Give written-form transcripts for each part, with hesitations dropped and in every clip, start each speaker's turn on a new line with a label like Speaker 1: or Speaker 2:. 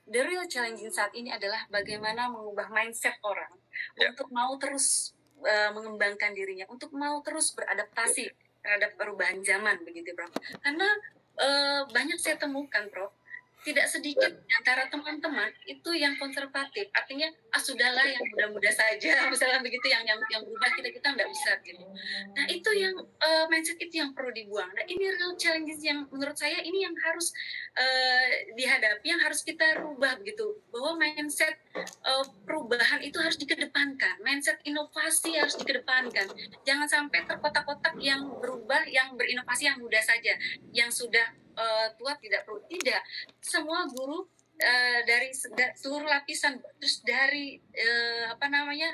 Speaker 1: the real challenging saat ini adalah bagaimana mengubah mindset orang untuk mau terus mengembangkan dirinya, untuk mau terus beradaptasi terhadap perubahan zaman, begitu Prof. Karena banyak saya temukan Prof, tidak sedikit antara teman-teman itu yang konservatif, artinya sudahlah yang muda-muda saja, misalnya begitu, yang berubah kita nggak bisa gitu. Nah itu yang mindset itu yang perlu dibuang. Nah ini real challenges yang menurut saya ini yang harus dihadapi, yang harus kita rubah begitu, bahwa mindset perubahan itu harus dikedepankan, mindset inovasi harus dikedepankan. Jangan sampai terkotak-kotak yang berubah, yang berinovasi yang muda saja, yang sudah tua tidak perlu. Tidak, semua guru dari seluruh lapisan, terus dari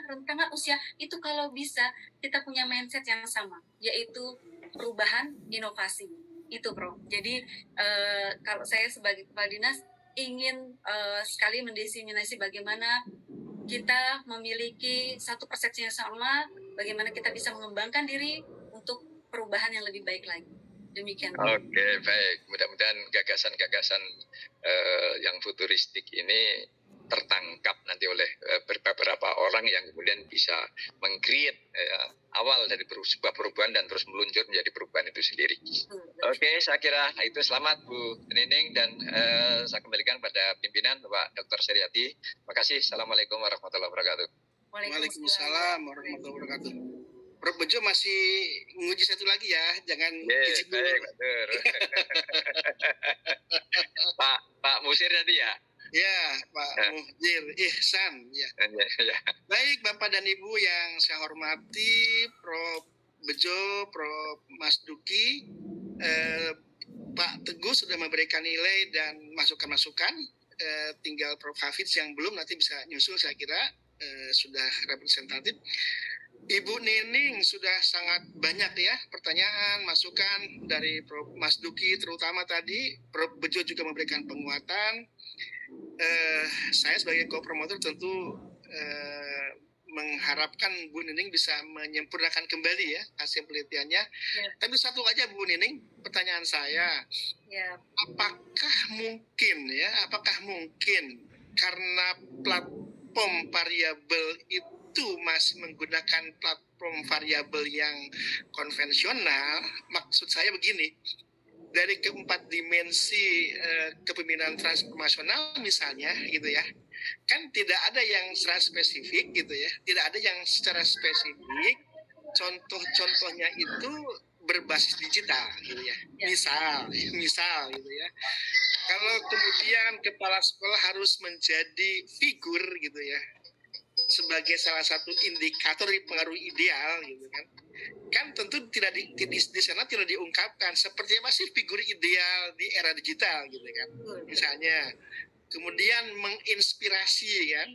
Speaker 1: rentangan usia itu, kalau bisa kita punya mindset yang sama, yaitu perubahan inovasi itu Bro. Jadi kalau saya sebagai kepala dinas ingin sekali mendefinisi bagaimana kita memiliki satu persepsi yang sama, bagaimana kita bisa mengembangkan diri untuk perubahan yang lebih baik lagi. Demikian.
Speaker 2: Oke, baik. Mudah-mudahan gagasan-gagasan yang futuristik ini tertangkap nanti oleh beberapa orang yang kemudian bisa meng-create awal dari sebuah perubahan dan terus meluncur menjadi perubahan itu sendiri. Oke, saya kira itu. Selamat Bu Nining, dan saya kembalikan pada pimpinan Bapak Dr. Seriati. Terima kasih. Assalamualaikum warahmatullahi wabarakatuh.
Speaker 3: Waalaikumsalam warahmatullahi wabarakatuh. Prof Bejo masih nguji satu lagi ya, jangan izin dulu.
Speaker 2: Pak Musir tadi ya?
Speaker 3: Ya, Pak Muhjir Ihsan. Ya. Baik Bapak dan Ibu yang saya hormati, Prof Bejo, Prof Mas Duki, Pak Teguh sudah memberikan nilai dan masukan-masukan. Tinggal Prof Hafiz yang belum, nanti bisa nyusul, saya kira sudah representatif. Ibu Nining sudah sangat banyak ya pertanyaan, masukan dari Prof Mas Duki terutama tadi. Prof Bejo juga memberikan penguatan. Saya sebagai co-promotor tentu mengharapkan Bu Nining bisa menyempurnakan kembali ya hasil penelitiannya. Ya. Tapi satu aja Bu Nining, pertanyaan saya, apakah mungkin karena platform variabel itu masih menggunakan platform variabel yang konvensional? Maksud saya begini, dari keempat dimensi kepemimpinan transformasional misalnya gitu ya, kan tidak ada yang secara spesifik gitu ya, tidak ada yang secara spesifik contoh-contohnya itu berbasis digital gitu ya. Misal gitu ya, kalau kemudian kepala sekolah harus menjadi figur gitu ya sebagai salah satu indikator pengaruh ideal gitu kan tentu tidak di sana tidak diungkapkan seperti apa sih figur ideal di era digital gitu kan misalnya. Kemudian menginspirasi kan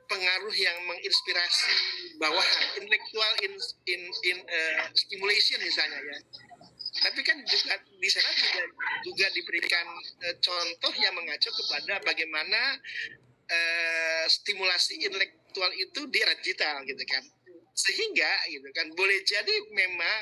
Speaker 3: pengaruh yang menginspirasi bawahan, intellectual stimulation misalnya ya. Tapi kan juga di sana juga diberikan contoh yang mengacu kepada bagaimana stimulasi intelektual itu di era digital gitu kan. Sehingga gitu kan boleh jadi memang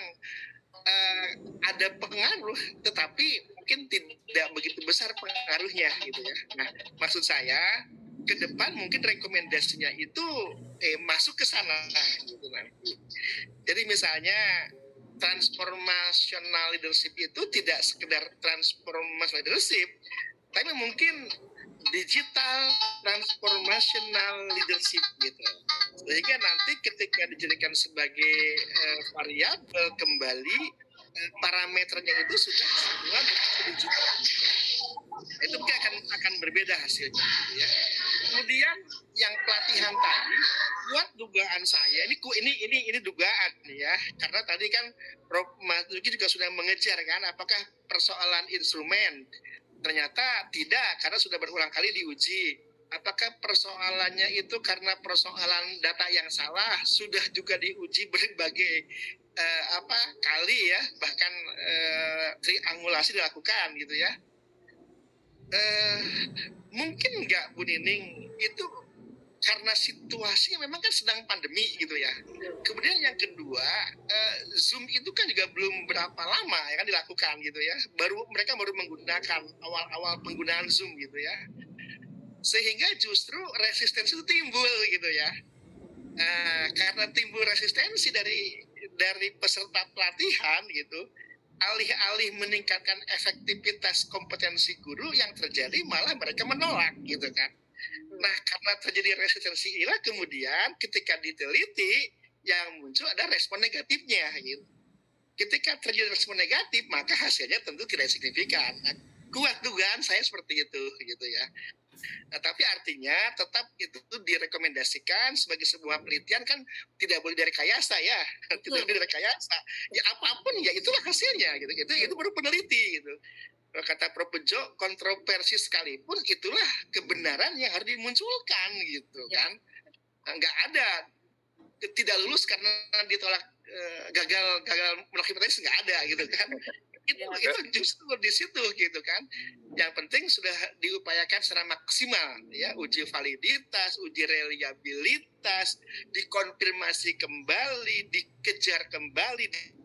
Speaker 3: ada pengaruh, tetapi mungkin tidak begitu besar pengaruhnya gitu ya. Nah, maksud saya ke depan mungkin rekomendasinya itu masuk ke sana gitu nanti. Jadi misalnya transformational leadership itu tidak sekedar transformational leadership, tapi mungkin digital transformational leadership gitu. Sehingga nanti ketika dijadikan sebagai variabel kembali, parameternya itu sudah semua digital. Itu akan berbeda hasilnya gitu ya. Kemudian yang pelatihan tadi, buat dugaan saya ini dugaan ya, karena tadi kan Prof Mas Duki juga sudah mengejar kan, apakah persoalan instrumen? Ternyata tidak, karena sudah berulang kali diuji. Apakah persoalannya itu karena persoalan data yang salah? Sudah juga diuji berbagai kali ya, bahkan triangulasi dilakukan gitu ya. Mungkin nggak Bu Nining itu karena situasinya memang kan sedang pandemi gitu ya. Kemudian yang kedua, Zoom itu kan juga belum berapa lama ya kan dilakukan gitu ya. Mereka baru menggunakan awal-awal penggunaan Zoom gitu ya. Sehingga justru resistensi itu timbul gitu ya. Karena timbul resistensi dari peserta pelatihan gitu, alih-alih meningkatkan efektivitas kompetensi guru, yang terjadi malah mereka menolak gitu kan. Nah, karena terjadi resistensi inilah kemudian ketika diteliti yang muncul ada respon negatifnya gitu. Ketika terjadi respon negatif, maka hasilnya tentu tidak signifikan. Nah, kuat dugaan saya seperti itu gitu ya. Nah, tapi artinya tetap itu direkomendasikan sebagai sebuah penelitian, kan tidak boleh direkayasa ya, tidak boleh direkayasa. Ya apapun ya itulah hasilnya gitu. Itu baru peneliti gitu. Kata Prof. Bejo, kontroversi sekalipun itulah kebenaran yang harus dimunculkan gitu kan. Nggak ada tidak lulus karena ditolak, gagal menolak hipotesis, nggak ada gitu kan. Itu justru di situ gitu kan. Yang penting sudah diupayakan secara maksimal ya, uji validitas, uji reliabilitas, dikonfirmasi kembali, dikejar kembali.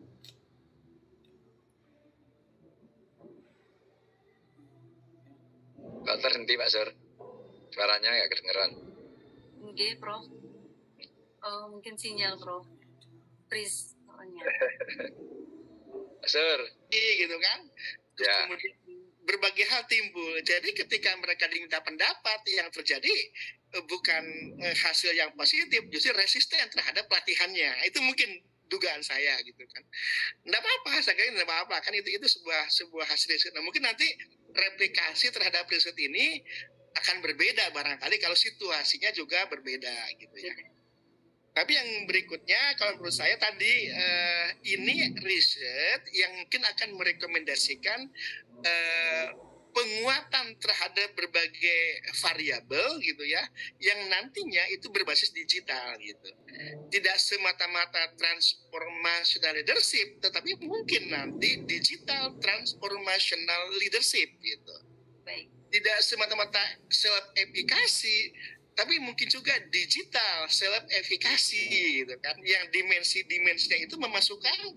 Speaker 2: Kok terhenti Pak Sur? Suaranya nggak kedengeran.
Speaker 1: Oke, Prof. Mungkin sinyal, Prof. Please, soalnya.
Speaker 2: Pak Sur.
Speaker 3: Gitu kan. Terus
Speaker 2: Ya.
Speaker 3: kemudian berbagai hal timbul. Jadi ketika mereka diminta pendapat, yang terjadi bukan hasil yang positif, justru resisten terhadap pelatihannya. Itu mungkin dugaan saya gitu kan. Nggak apa-apa, saya kira nggak apa-apa kan, itu sebuah hasil riset. Nah, mungkin nanti replikasi terhadap riset ini akan berbeda barangkali kalau situasinya juga berbeda gitu ya. Tapi yang berikutnya kalau menurut saya tadi, ini riset yang mungkin akan merekomendasikan penguatan terhadap berbagai variabel gitu ya, yang nantinya itu berbasis digital gitu. Tidak semata-mata transformational leadership, tetapi mungkin nanti digital transformational leadership gitu.
Speaker 1: Baik.
Speaker 3: Tidak semata-mata self efikasi, tapi mungkin juga digital self efikasi gitu kan, yang dimensinya itu memasukkan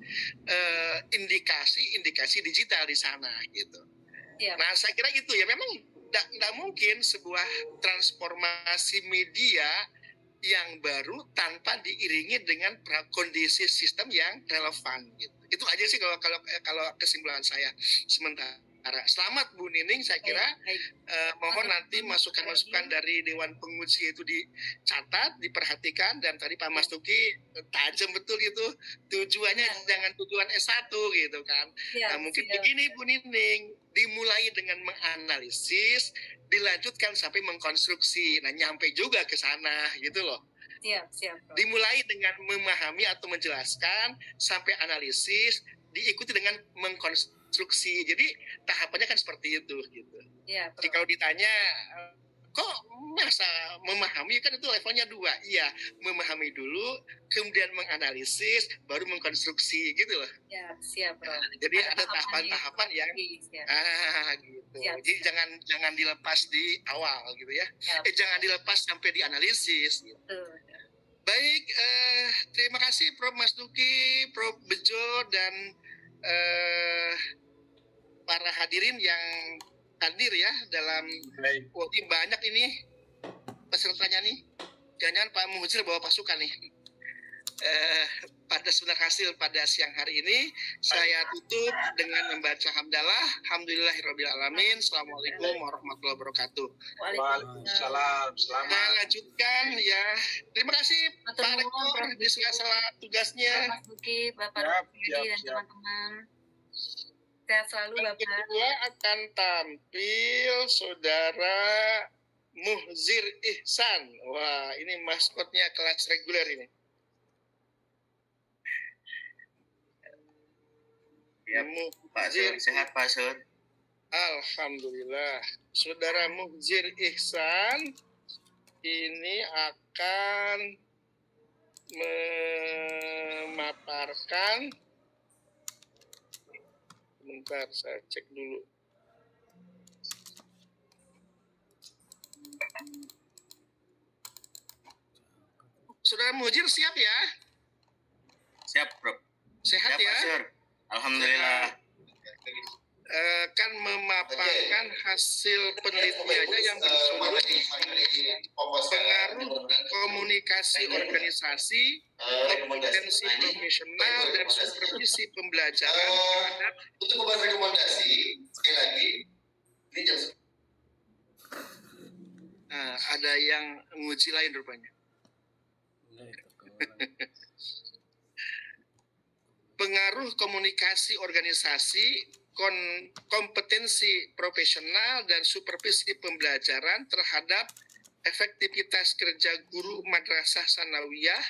Speaker 3: indikasi digital di sana gitu. Nah, saya kira itu ya, memang tidak mungkin sebuah transformasi media yang baru tanpa diiringi dengan kondisi sistem yang relevan gitu. Itu aja sih kalau kesimpulan saya sementara. Selamat Bu Nining, saya kira mohon nanti masukan-masukan dari Dewan Penguji itu dicatat, diperhatikan, dan tadi Pak Mas Tuki tajam betul itu, tujuannya jangan tujuan S1 gitu kan. Nah, mungkin begini Bu Nining, dimulai dengan menganalisis, dilanjutkan sampai mengkonstruksi. Nah, nyampe juga ke sana gitu loh.
Speaker 1: Siap.
Speaker 3: Dimulai dengan memahami atau menjelaskan, sampai analisis, diikuti dengan mengkonstruksi. Jadi tahapannya kan seperti itu gitu. Jadi kalau ditanya kok masa memahami, kan itu levelnya 2. Iya, memahami dulu, kemudian menganalisis, baru mengkonstruksi gitu loh.
Speaker 1: Siap.
Speaker 3: Jadi ada tahapan-tahapan yang gitu. Jadi jangan dilepas di awal gitu ya. Jangan dilepas sampai dianalisis gitu. Baik, terima kasih Prof. Mas Duki, Prof. Bejo, dan para hadirin yang hadir ya dalam ini banyak ini pesertanya nih. Jangan Pak Muhajir bawa pasukan nih. Pada sebenarnya hasil pada siang hari ini saya tutup dengan membaca hamdalah. Alhamdulillahirrabbilalamin. Assalamualaikum warahmatullahi wabarakatuh.
Speaker 4: Waalaikumsalam. Selamat.
Speaker 3: Nah, lanjutkan ya. Terima kasih Pak Rektor di sela-sela tugasnya.
Speaker 1: Mas Duki, Bapak Rudi, dan teman-teman. Sehat selalu Bapak.
Speaker 3: Yang kedua akan tampil Saudara Muhzir Ihsan. Wah, ini maskotnya kelas reguler ini.
Speaker 4: Ya, Pak Sur, sehat Pak Sur.
Speaker 3: Alhamdulillah. Saudara Muhzir Ihsan ini akan memaparkan, sebentar saya cek dulu. Saudara Mujir siap ya?
Speaker 4: Siap, Prof.
Speaker 3: Sehat
Speaker 4: Siap,
Speaker 3: ya?
Speaker 4: Pak Sur. Alhamdulillah.
Speaker 3: Kan memaparkan hasil penelitiannya yang berjudul pengaruh komunikasi organisasi, kompetensi profesional, dan supervisi pembelajaran terhadap.
Speaker 5: Untuk membuat rekomendasi, sekali lagi, ini jam.
Speaker 3: Nah, ada yang menguji lain rupanya. Pengaruh komunikasi organisasi, kompetensi profesional, dan supervisi pembelajaran terhadap efektivitas kerja guru madrasah sanawiyah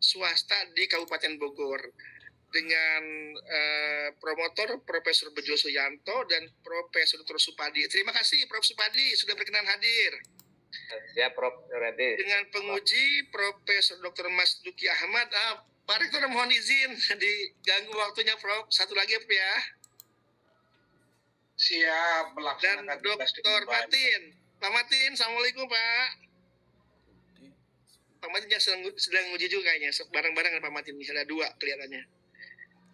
Speaker 3: swasta di Kabupaten Bogor dengan promotor Profesor Bejo Suyanto dan Profesor Dr. Supadi. Terima kasih Prof. Supadi sudah berkenan hadir.
Speaker 2: Siap, Prof. Ready.
Speaker 3: Dengan penguji Profesor Dr. Mas Duki Ahmad. Pak Rektor mohon izin diganggu waktunya, Prof. Satu lagi ya.
Speaker 5: Siap
Speaker 3: Dan
Speaker 5: melaksanakan
Speaker 3: Dr. Matin. Pak Matin, Assalamualaikum Pak. Pak Matin sedang uji juga kayaknya. Bareng-bareng dengan Pak Matin. Ada dua kelihatannya.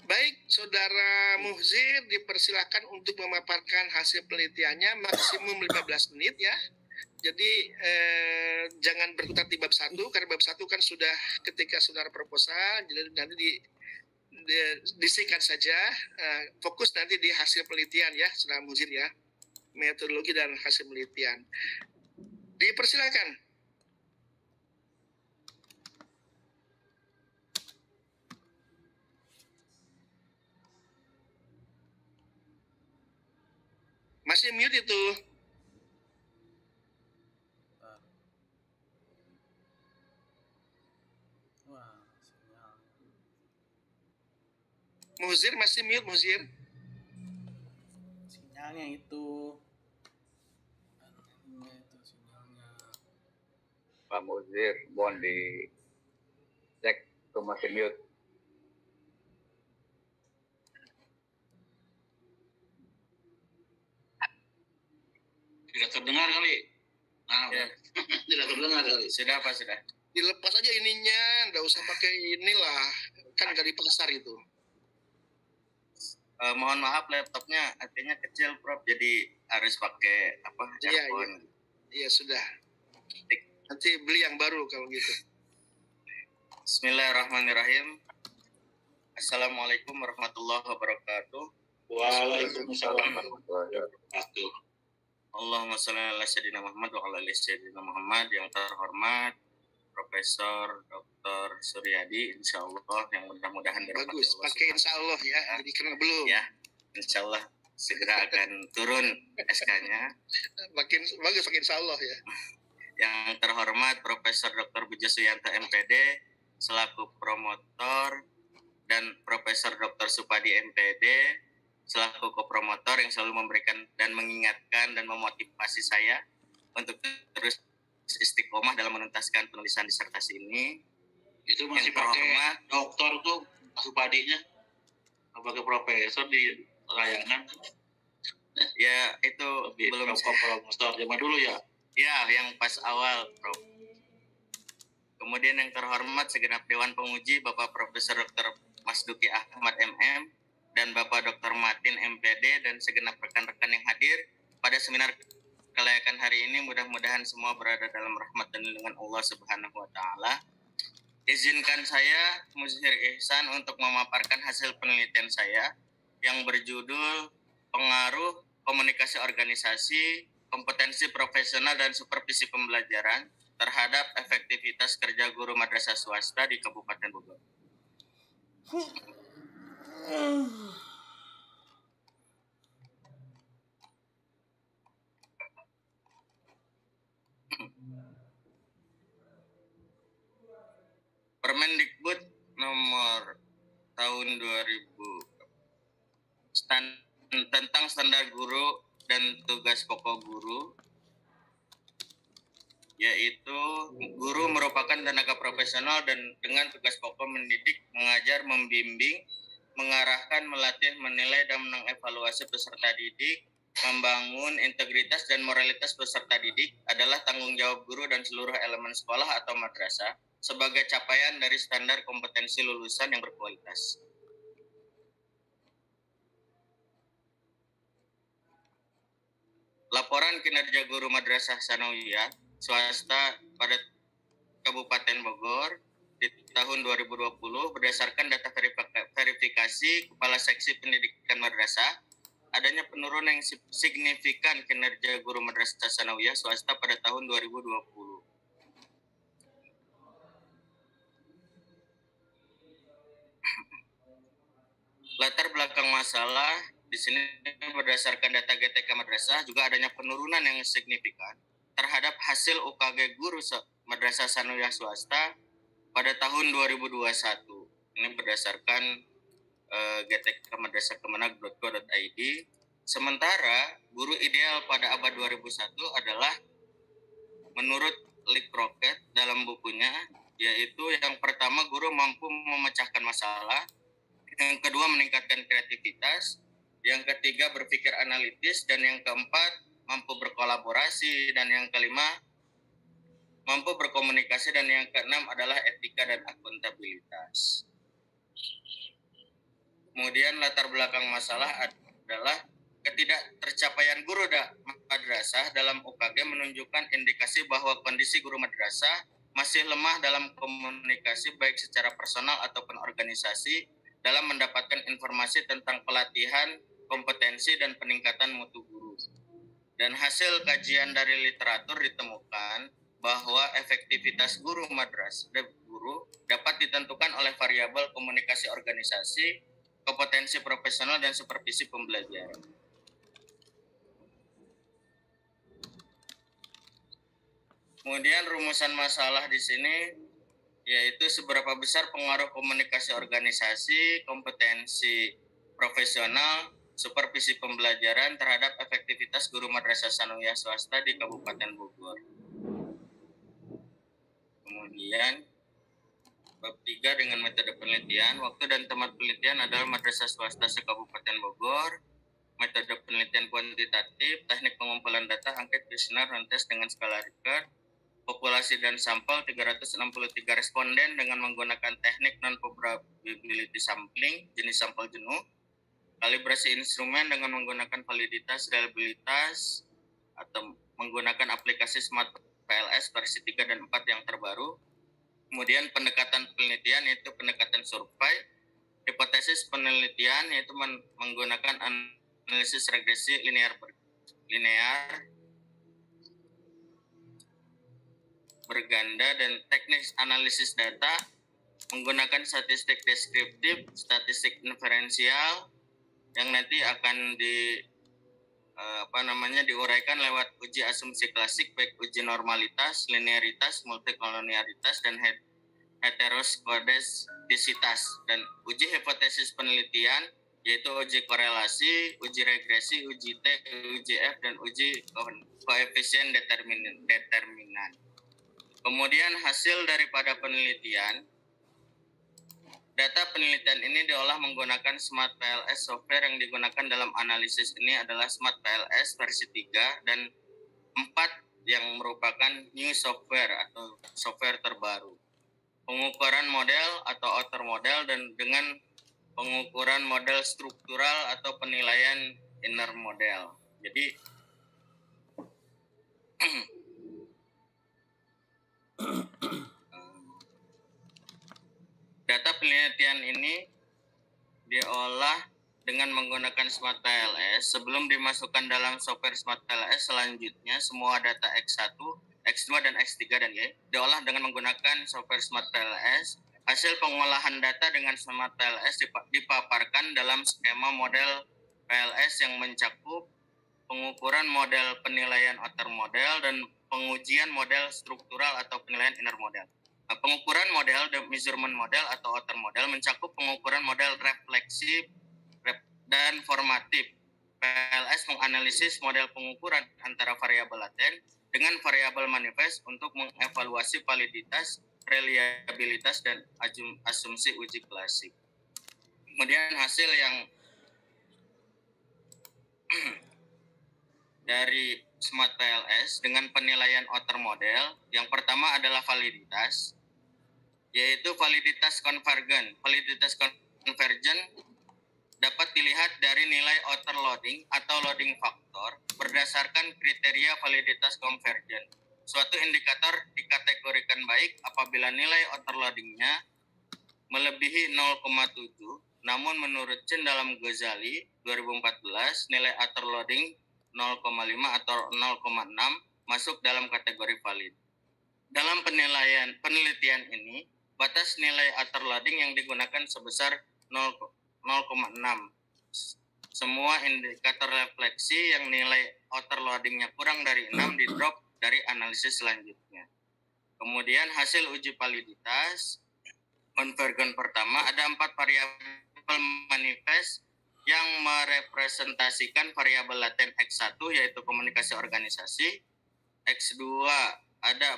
Speaker 3: Baik, Saudara Muhzir dipersilakan untuk memaparkan hasil penelitiannya maksimum 15 menit ya. Jadi jangan berkutat di bab 1 karena bab 1 kan sudah ketika saudara proposal, jadi nanti disingkat saja, fokus nanti di hasil penelitian ya, saudara Muzir ya, metodologi dan hasil penelitian. Dipersilakan. Masih mute itu. Muzir masih mute, Muzir.
Speaker 6: Sinyalnya itu sinyalnya.
Speaker 2: Pak Muzir, mohon dicek itu masih mute.
Speaker 4: Tidak terdengar kali. Ya. Tidak terdengar kali. Sudah, Pak, sudah.
Speaker 3: Dilepas aja ininya, nggak usah pakai inilah, kan dari pasar itu.
Speaker 4: Mohon maaf, laptopnya artinya kecil, Prof. Jadi harus pakai earphone.
Speaker 3: Iya, sudah. Nanti beli yang baru kalau gitu.
Speaker 4: Bismillahirrahmanirrahim. Assalamualaikum warahmatullahi wabarakatuh.
Speaker 5: Waalaikumsalam warahmatullahi wabarakatuh.
Speaker 4: Allahumma sholli ala sayyidina Muhammad wa ala ali sayyidina Muhammad. Yang terhormat Profesor Dr. Suryadi, insya Allah yang mudah-mudahan dirahmati
Speaker 3: Bagus,
Speaker 4: Allah.
Speaker 3: pakai insya Allah ya, jadi karena belum.
Speaker 4: Ya, insya Allah segera akan turun SK-nya.
Speaker 3: Makin bagus, pakai insya Allah ya.
Speaker 4: Yang terhormat Profesor Dr. Bejo Suyanto MPD selaku promotor dan Profesor Dr. Supadi MPD selaku kopromotor yang selalu memberikan dan mengingatkan dan memotivasi saya untuk terus istiqomah dalam menuntaskan penulisan disertasi ini.
Speaker 5: Itu masih pakai dokter tuh Supadinya, sebagai profesor di layanan.
Speaker 4: Ya itu belum
Speaker 5: profesor zaman dulu ya.
Speaker 4: Ya, yang pas awal, Prof. Kemudian yang terhormat segenap Dewan Penguji Bapak Profesor Dr. Mas Duki Ahmad MM dan Bapak Dr. Matin MPD dan segenap rekan-rekan yang hadir pada seminar kelayakan hari ini, mudah-mudahan semua berada dalam rahmat dan lindungan Allah Subhanahu wa taala. Izinkan saya Muzhir Ihsan untuk memaparkan hasil penelitian saya yang berjudul Pengaruh Komunikasi Organisasi, Kompetensi Profesional dan Supervisi Pembelajaran terhadap Efektivitas Kerja Guru Madrasah Swasta di Kabupaten Bogor. Permendikbud nomor tahun 2000 tentang standar guru dan tugas pokok guru, yaitu guru merupakan tenaga profesional dan dengan tugas pokok mendidik, mengajar, membimbing, mengarahkan, melatih, menilai, dan mengevaluasi peserta didik, membangun integritas dan moralitas peserta didik adalah tanggung jawab guru dan seluruh elemen sekolah atau madrasah. sebagai capaian dari standar kompetensi lulusan yang berkualitas. Laporan kinerja guru madrasah sanawiyah swasta pada Kabupaten Bogor di tahun 2020 berdasarkan data verifikasi Kepala Seksi Pendidikan Madrasah, adanya penurunan yang signifikan kinerja guru madrasah sanawiyah swasta pada tahun 2020. Latar belakang masalah di sini berdasarkan data GTK Madrasah juga adanya penurunan yang signifikan terhadap hasil UKG guru madrasah sanawiyah swasta pada tahun 2021. Ini berdasarkan GTK Madrasah Kemenag.go.id. Sementara guru ideal pada abad 2001 adalah menurut Lik Rocket dalam bukunya, yaitu yang pertama guru mampu memecahkan masalah, yang kedua meningkatkan kreativitas, yang ketiga berpikir analitis, dan yang keempat mampu berkolaborasi, dan yang kelima mampu berkomunikasi, dan yang keenam adalah etika dan akuntabilitas. Kemudian latar belakang masalah adalah ketidaktercapaian guru madrasah dalam UKG menunjukkan indikasi bahwa kondisi guru madrasah masih lemah dalam komunikasi baik secara personal ataupun organisasi dalam mendapatkan informasi tentang pelatihan, kompetensi, dan peningkatan mutu guru. Dan hasil kajian dari literatur ditemukan bahwa efektivitas guru madrasah dapat ditentukan oleh variabel komunikasi organisasi, kompetensi profesional, dan supervisi pembelajaran. Kemudian rumusan masalah di sini yaitu seberapa besar pengaruh komunikasi organisasi, kompetensi profesional, supervisi pembelajaran terhadap efektivitas guru madrasah sanawiyah swasta di Kabupaten Bogor. Kemudian bab 3 dengan metode penelitian, waktu dan tempat penelitian adalah madrasah swasta se-Kabupaten Bogor. Metode penelitian kuantitatif, teknik pengumpulan data, angket, kuesioner, tes dengan skala Likert. Populasi dan sampel 363 responden dengan menggunakan teknik non-probability sampling, jenis sampel jenuh. Kalibrasi instrumen dengan menggunakan validitas, reliabilitas, atau menggunakan aplikasi Smart PLS versi 3 dan 4 yang terbaru. Kemudian pendekatan penelitian yaitu pendekatan survei. Hipotesis penelitian yaitu menggunakan analisis regresi linear berganda, dan teknik analisis data menggunakan statistik deskriptif, statistik inferensial yang nanti akan diuraikan lewat uji asumsi klasik baik uji normalitas, linearitas, multikolonialitas, dan heteroskodestisitas, dan uji hipotesis penelitian yaitu uji korelasi, uji regresi, uji T, uji F, dan uji koefisien determinan. Kemudian hasil daripada penelitian, data penelitian ini diolah menggunakan Smart PLS. Software yang digunakan dalam analisis ini adalah Smart PLS versi 3 dan 4 yang merupakan new software atau software terbaru. Pengukuran model atau outer model dan dengan pengukuran model struktural atau penilaian inner model. Jadi data penelitian ini diolah dengan menggunakan Smart PLS. Sebelum dimasukkan dalam software Smart PLS, selanjutnya semua data X1, X2, dan X3 dan Y diolah dengan menggunakan software Smart PLS. Hasil pengolahan data dengan Smart PLS dipaparkan dalam skema model PLS yang mencakup pengukuran model penilaian outer model dan pengujian model struktural atau penilaian inner model. Pengukuran model, the measurement model atau outer model mencakup pengukuran model refleksif dan formatif. PLS menganalisis model pengukuran antara variabel laten dengan variabel manifest untuk mengevaluasi validitas, reliabilitas, dan asumsi uji klasik. Kemudian hasil yang dari Smart PLS dengan penilaian outer model, yang pertama adalah validitas. yaitu validitas konvergen. Validitas konvergen dapat dilihat dari nilai outer loading atau loading factor berdasarkan kriteria validitas konvergen. Suatu indikator dikategorikan baik apabila nilai outer loadingnya melebihi 0,7, namun menurut Chen dalam Ghazali 2014, nilai outer loading 0,5 atau 0,6 masuk dalam kategori valid. Dalam penelitian ini, batas nilai outer loading yang digunakan sebesar 0,6. Semua indikator refleksi yang nilai outer loadingnya kurang dari 6 di drop dari analisis selanjutnya. Kemudian hasil uji validitas konvergen pertama, ada 4 variabel manifest yang merepresentasikan variabel laten X1 yaitu komunikasi organisasi. Kedua ada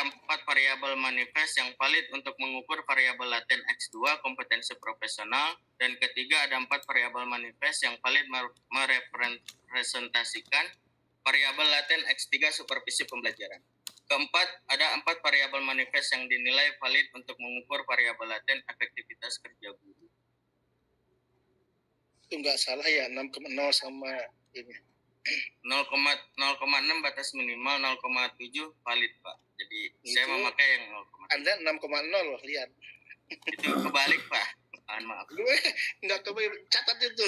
Speaker 4: 4 variabel manifest yang valid untuk mengukur variabel laten X2 kompetensi profesional, dan ketiga ada 4 variabel manifest yang valid merepresentasikan variabel laten X3 supervisi pembelajaran. Keempat, ada 4 variabel manifest yang dinilai valid untuk mengukur variabel laten efektivitas kerja guru.
Speaker 3: Itu nggak salah ya, 6,0 sama ini.
Speaker 4: 0,6 batas minimal, 0,7 valid, Pak. Jadi
Speaker 3: Itu
Speaker 4: saya memakai yang 0,7.
Speaker 3: Anda 6,0 loh, lihat.
Speaker 4: Itu kebalik, Pak. Maaf.
Speaker 3: Gue nggak kebalik, catat itu.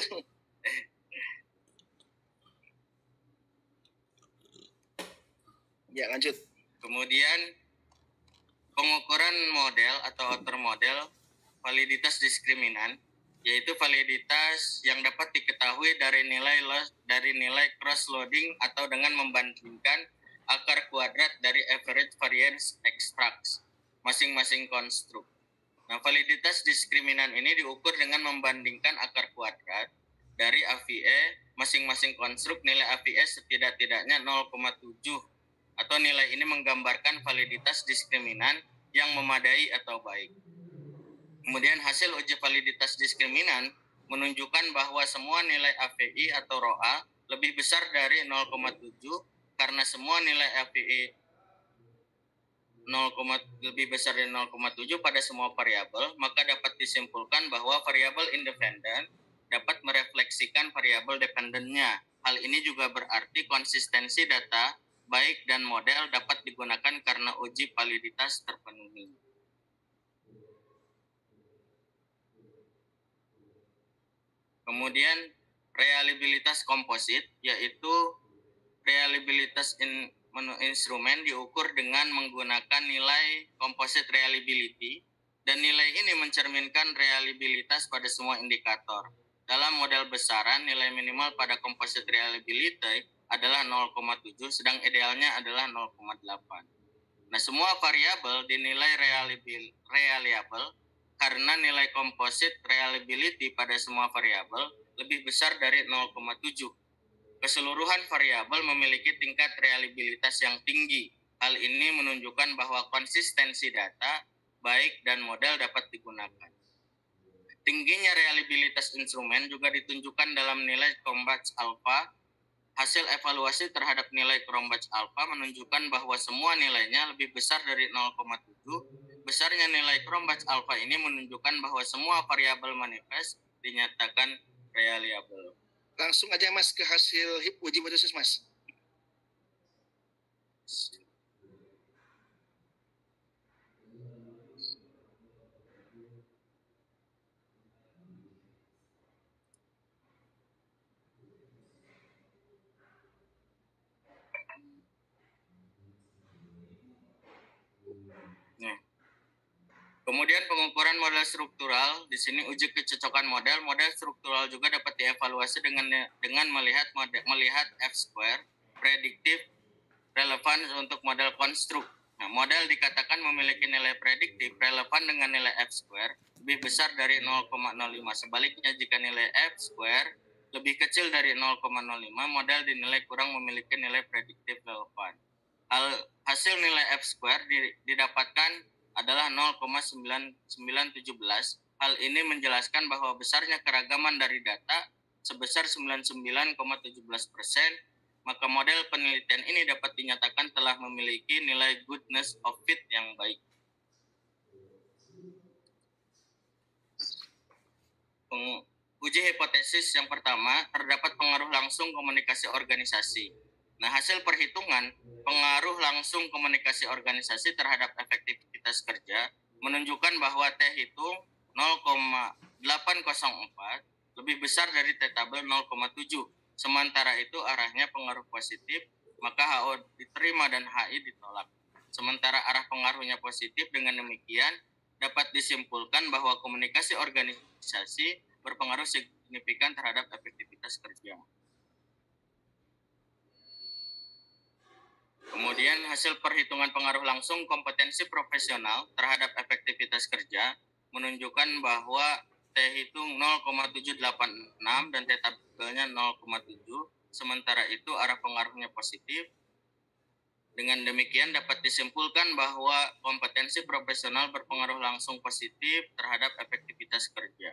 Speaker 3: Ya, lanjut.
Speaker 4: Kemudian pengukuran model atau outer model validitas diskriminan, yaitu validitas yang dapat diketahui dari nilai cross loading atau dengan membandingkan akar kuadrat dari average variance extracts masing-masing konstruk. Nah, validitas diskriminan ini diukur dengan membandingkan akar kuadrat dari AVE masing-masing konstruk. Nilai AVE setidak-tidaknya 0,7 atau nilai ini menggambarkan validitas diskriminan yang memadai atau baik. Kemudian hasil uji validitas diskriminan menunjukkan bahwa semua nilai AVI atau ROA lebih besar dari 0,7 karena semua nilai AVI lebih besar dari 0,7 pada semua variabel, maka dapat disimpulkan bahwa variabel independen dapat merefleksikan variabel dependennya. Hal ini juga berarti konsistensi data baik dan model dapat digunakan karena uji validitas terpenuhi. Kemudian reliabilitas komposit, yaitu reliabilitas instrumen diukur dengan menggunakan nilai composite reliability, dan nilai ini mencerminkan reliabilitas pada semua indikator. Dalam model besaran, nilai minimal pada composite reliability adalah 0,7, sedang idealnya adalah 0,8. Nah, semua variabel dinilai reliable karena nilai composite reliability pada semua variabel lebih besar dari 0,7. Keseluruhan variabel memiliki tingkat reliabilitas yang tinggi. Hal ini menunjukkan bahwa konsistensi data, baik dan model dapat digunakan. Tingginya reliabilitas instrumen juga ditunjukkan dalam nilai Cronbach alpha. Hasil evaluasi terhadap nilai Cronbach alpha menunjukkan bahwa semua nilainya lebih besar dari 0,7. Besarnya nilai Cronbach alpha ini menunjukkan bahwa semua variabel manifest dinyatakan reliable.
Speaker 3: Langsung aja Mas ke hasil uji hipotesis Mas.
Speaker 4: Kemudian pengukuran model struktural, di sini uji kecocokan model. Model struktural juga dapat dievaluasi dengan melihat F-square, prediktif, relevan untuk model konstruk. Nah, model dikatakan memiliki nilai prediktif relevan dengan nilai F-square lebih besar dari 0,05. Sebaliknya, jika nilai F-square lebih kecil dari 0,05, model dinilai kurang memiliki nilai prediktif relevan. Hasil nilai F-square didapatkan adalah 0,9917. Hal ini menjelaskan bahwa besarnya keragaman dari data sebesar 99,17%, maka model penelitian ini dapat dinyatakan telah memiliki nilai goodness of fit yang baik. Uji hipotesis yang pertama, terdapat pengaruh langsung komunikasi organisasi. Nah, hasil perhitungan pengaruh langsung komunikasi organisasi terhadap efektivitas kerja menunjukkan bahwa T hitung 0,804 lebih besar dari T tabel 0,7. Sementara itu arahnya pengaruh positif, maka HO diterima dan HI ditolak. Sementara arah pengaruhnya positif, dengan demikian dapat disimpulkan bahwa komunikasi organisasi berpengaruh signifikan terhadap efektivitas kerja. Kemudian hasil perhitungan pengaruh langsung kompetensi profesional terhadap efektivitas kerja menunjukkan bahwa T hitung 0,786 dan T tabelnya 0,7. Sementara itu arah pengaruhnya positif. Dengan demikian dapat disimpulkan bahwa kompetensi profesional berpengaruh langsung positif terhadap efektivitas kerja.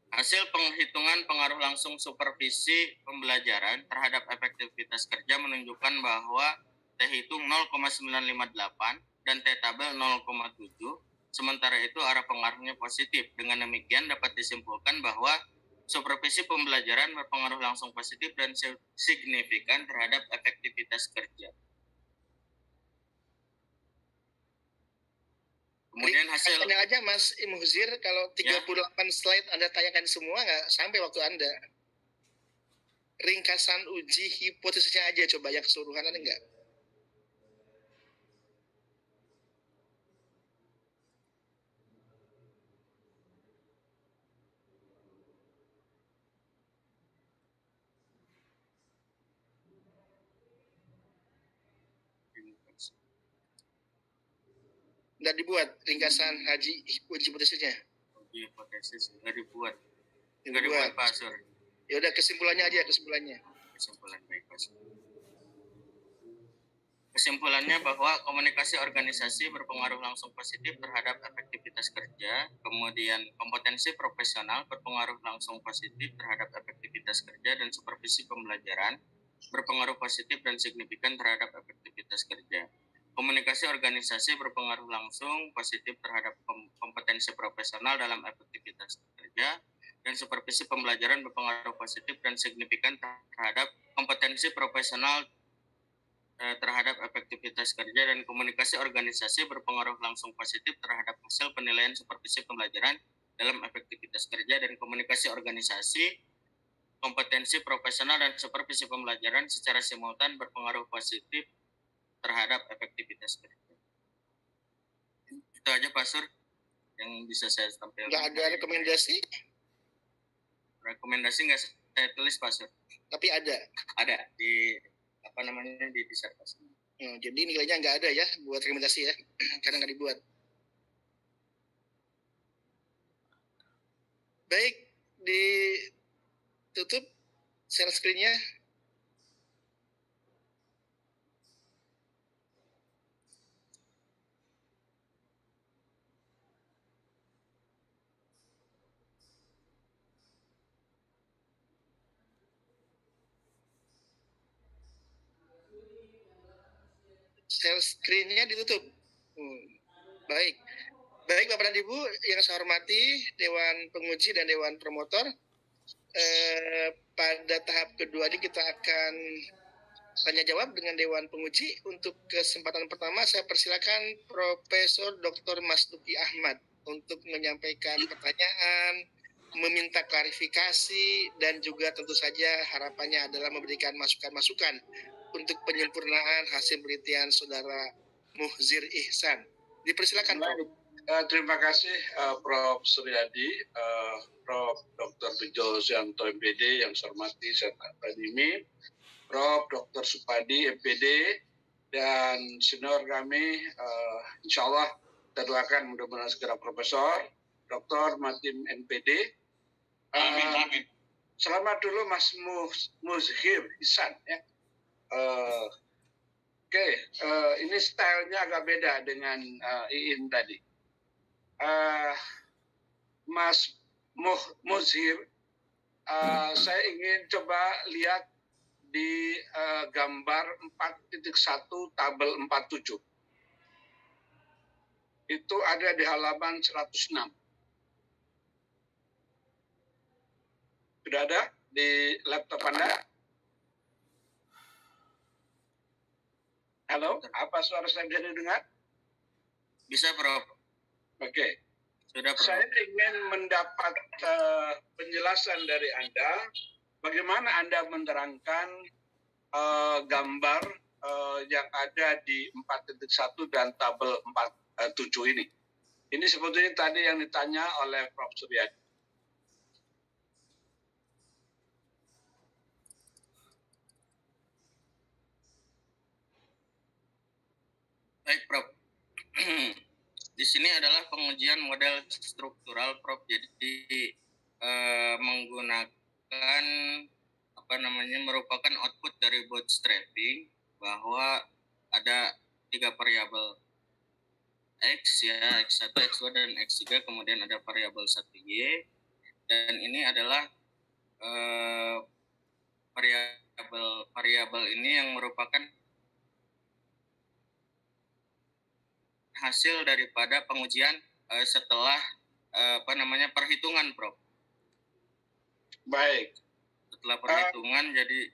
Speaker 4: Hasil penghitungan pengaruh langsung supervisi pembelajaran terhadap efektivitas kerja menunjukkan bahwa T hitung 0,958 dan T tabel 0,7. Sementara itu arah pengaruhnya positif. Dengan demikian dapat disimpulkan bahwa supervisi pembelajaran berpengaruh langsung positif dan signifikan terhadap efektivitas kerja. Kemudian hasil
Speaker 3: Tanya aja Mas Muhzir, kalau 38 slide Anda tayangkan semua nggak sampai waktu Anda. Ringkasan uji hipotesisnya aja coba, yang keseluruhan ada nggak? Nggak dibuat ringkasan uji hipotesisnya?
Speaker 4: Uji hipotesis nggak dibuat. Nggak dibuat, Pak Sur.
Speaker 3: Ya udah, kesimpulannya aja, kesimpulannya.
Speaker 4: Kesimpulan baik, Pak Sur. Kesimpulannya bahwa komunikasi organisasi berpengaruh langsung positif terhadap efektivitas kerja, kemudian kompetensi profesional berpengaruh langsung positif terhadap efektivitas kerja, dan supervisi pembelajaran berpengaruh positif dan signifikan terhadap efektivitas kerja. Komunikasi organisasi berpengaruh langsung positif terhadap kompetensi profesional dalam efektivitas kerja, dan supervisi pembelajaran berpengaruh positif dan signifikan terhadap kompetensi profesional terhadap efektivitas kerja, dan komunikasi organisasi berpengaruh langsung positif terhadap hasil penilaian supervisi pembelajaran dalam efektivitas kerja, dan komunikasi organisasi, kompetensi profesional dan supervisi pembelajaran secara simultan berpengaruh positif terhadap efektivitas kerja. Itu aja Pak Sur yang bisa saya sampaikan.
Speaker 3: Nggak ada rekomendasi?
Speaker 4: Rekomendasi nggak saya tulis Pak Sur.
Speaker 3: Tapi ada?
Speaker 4: Ada di di disertasi.
Speaker 3: Jadi nilainya nggak ada ya buat rekomendasi ya, karena nggak dibuat. Baik, ditutup share screen-nya. Share screen-nya ditutup. Baik. Baik Bapak dan Ibu yang saya hormati, Dewan Penguji dan Dewan Promotor, pada tahap kedua ini kita akan tanya jawab dengan Dewan Penguji. Untuk kesempatan pertama saya persilakan Profesor Dr. Masduki Ahmad untuk menyampaikan pertanyaan, meminta klarifikasi, dan juga tentu saja harapannya adalah memberikan masukan-masukan untuk penyempurnaan hasil penelitian Saudara Muhzir Ihsan. Dipersilakan Prof.
Speaker 7: Terima kasih Prof. Suryadi, Prof. Dr. Bejo Sianto MPD yang saya hormati, saya Tanimi, Prof. Dr. Supadi MPD, dan senior kami, insya Allah kita doakan mudah-mudahan segera Profesor Dr. Matin MPD. Amin. Selamat dulu Mas Muhzir Ihsan ya. Ini stylenya agak beda dengan Iin tadi. Mas Muhzir, saya ingin coba lihat di gambar 4.1 tabel 47. itu ada di halaman 106. Sudah ada di laptop Anda? Halo, apa suara saya bisa didengar?
Speaker 4: Bisa, Prof.
Speaker 7: Oke.
Speaker 4: Sudah, Prof.
Speaker 7: Saya ingin mendapat penjelasan dari Anda, bagaimana Anda menerangkan gambar yang ada di 4.1 dan tabel 47 ini. Ini sebetulnya tadi yang ditanya oleh Prof. Suryadi.
Speaker 4: Baik, Prof. Di sini adalah pengujian model struktural, Prof. Jadi menggunakan merupakan output dari bootstrapping bahwa ada 3 variabel X ya, X1, X2 dan X3, kemudian ada variabel 1Y, dan ini adalah variabel ini yang merupakan hasil daripada pengujian setelah perhitungan, Prof.
Speaker 7: Baik.
Speaker 4: Setelah perhitungan jadi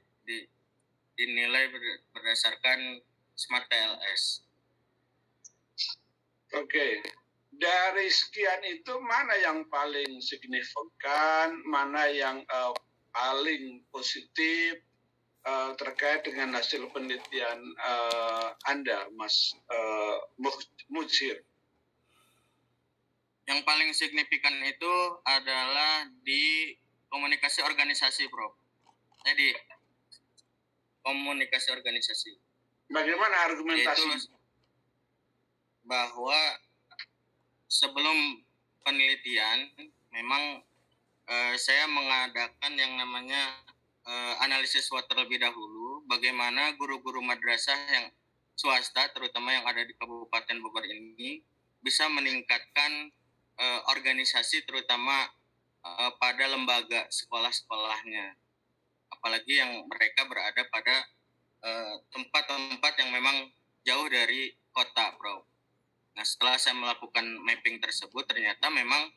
Speaker 4: dinilai berdasarkan Smart TLS.
Speaker 7: Oke. Dari sekian itu mana yang paling signifikan, mana yang paling positif terkait dengan hasil penelitian Anda, Mas Mujir?
Speaker 4: Yang paling signifikan itu adalah di komunikasi organisasi, Prof. Jadi komunikasi organisasi.
Speaker 7: Bagaimana argumentasi?
Speaker 4: Yaitu bahwa sebelum penelitian memang saya mengadakan yang namanya analisis SWOT terlebih dahulu, bagaimana guru-guru madrasah yang swasta, terutama yang ada di Kabupaten Bogor ini, bisa meningkatkan organisasi, terutama pada lembaga sekolah-sekolahnya. Apalagi yang mereka berada pada tempat-tempat yang memang jauh dari kota, Prof. Nah, setelah saya melakukan mapping tersebut, ternyata memang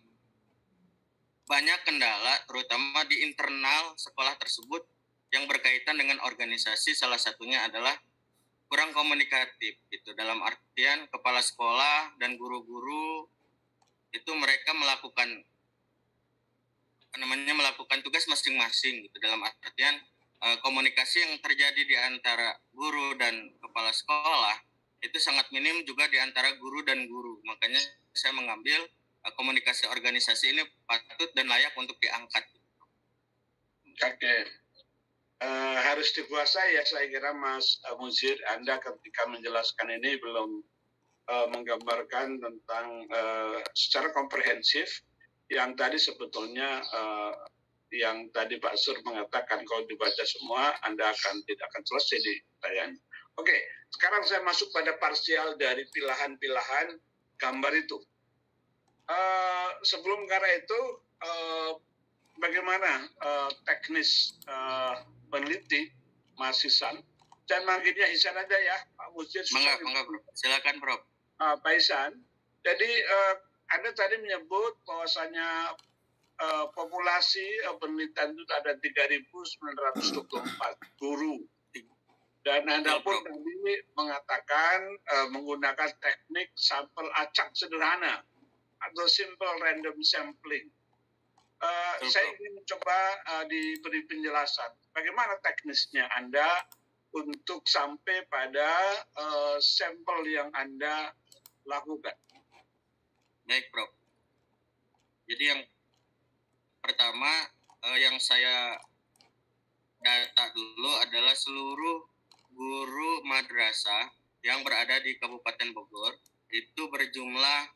Speaker 4: banyak kendala, terutama di internal sekolah tersebut yang berkaitan dengan organisasi. Salah satunya adalah kurang komunikatif, gitu. Dalam artian kepala sekolah dan guru-guru itu mereka melakukan tugas masing-masing, gitu. Dalam artian komunikasi yang terjadi di antara guru dan kepala sekolah itu sangat minim juga di antara guru dan guru. Makanya saya mengambil komunikasi organisasi ini patut dan layak untuk diangkat.
Speaker 7: Oke. Harus dikuasai ya, saya kira Mas Mujir, Anda ketika menjelaskan ini belum menggambarkan tentang secara komprehensif yang tadi sebetulnya yang tadi Pak Sur mengatakan kalau dibaca semua Anda tidak akan selesai di tayang. Oke, sekarang saya masuk pada parsial dari pilahan-pilahan gambar itu. Sebelum karena itu, bagaimana teknis peneliti Mas Hisan? Dan manggilnya Hisan aja ya, Pak Mujir.
Speaker 4: Mangga, Prof. Silakan, Prof.
Speaker 7: Pak Hisan, jadi Anda tadi menyebut bahwasanya populasi penelitian itu ada 3.924 guru. Dan Anda pun tadi mengatakan menggunakan teknik sampel acak sederhana atau simple random sampling. Saya ingin mencoba diberi penjelasan bagaimana teknisnya Anda untuk sampai pada sampel yang Anda lakukan.
Speaker 4: Baik, Prof. Jadi yang pertama yang saya data dulu adalah seluruh guru madrasah yang berada di Kabupaten Bogor itu berjumlah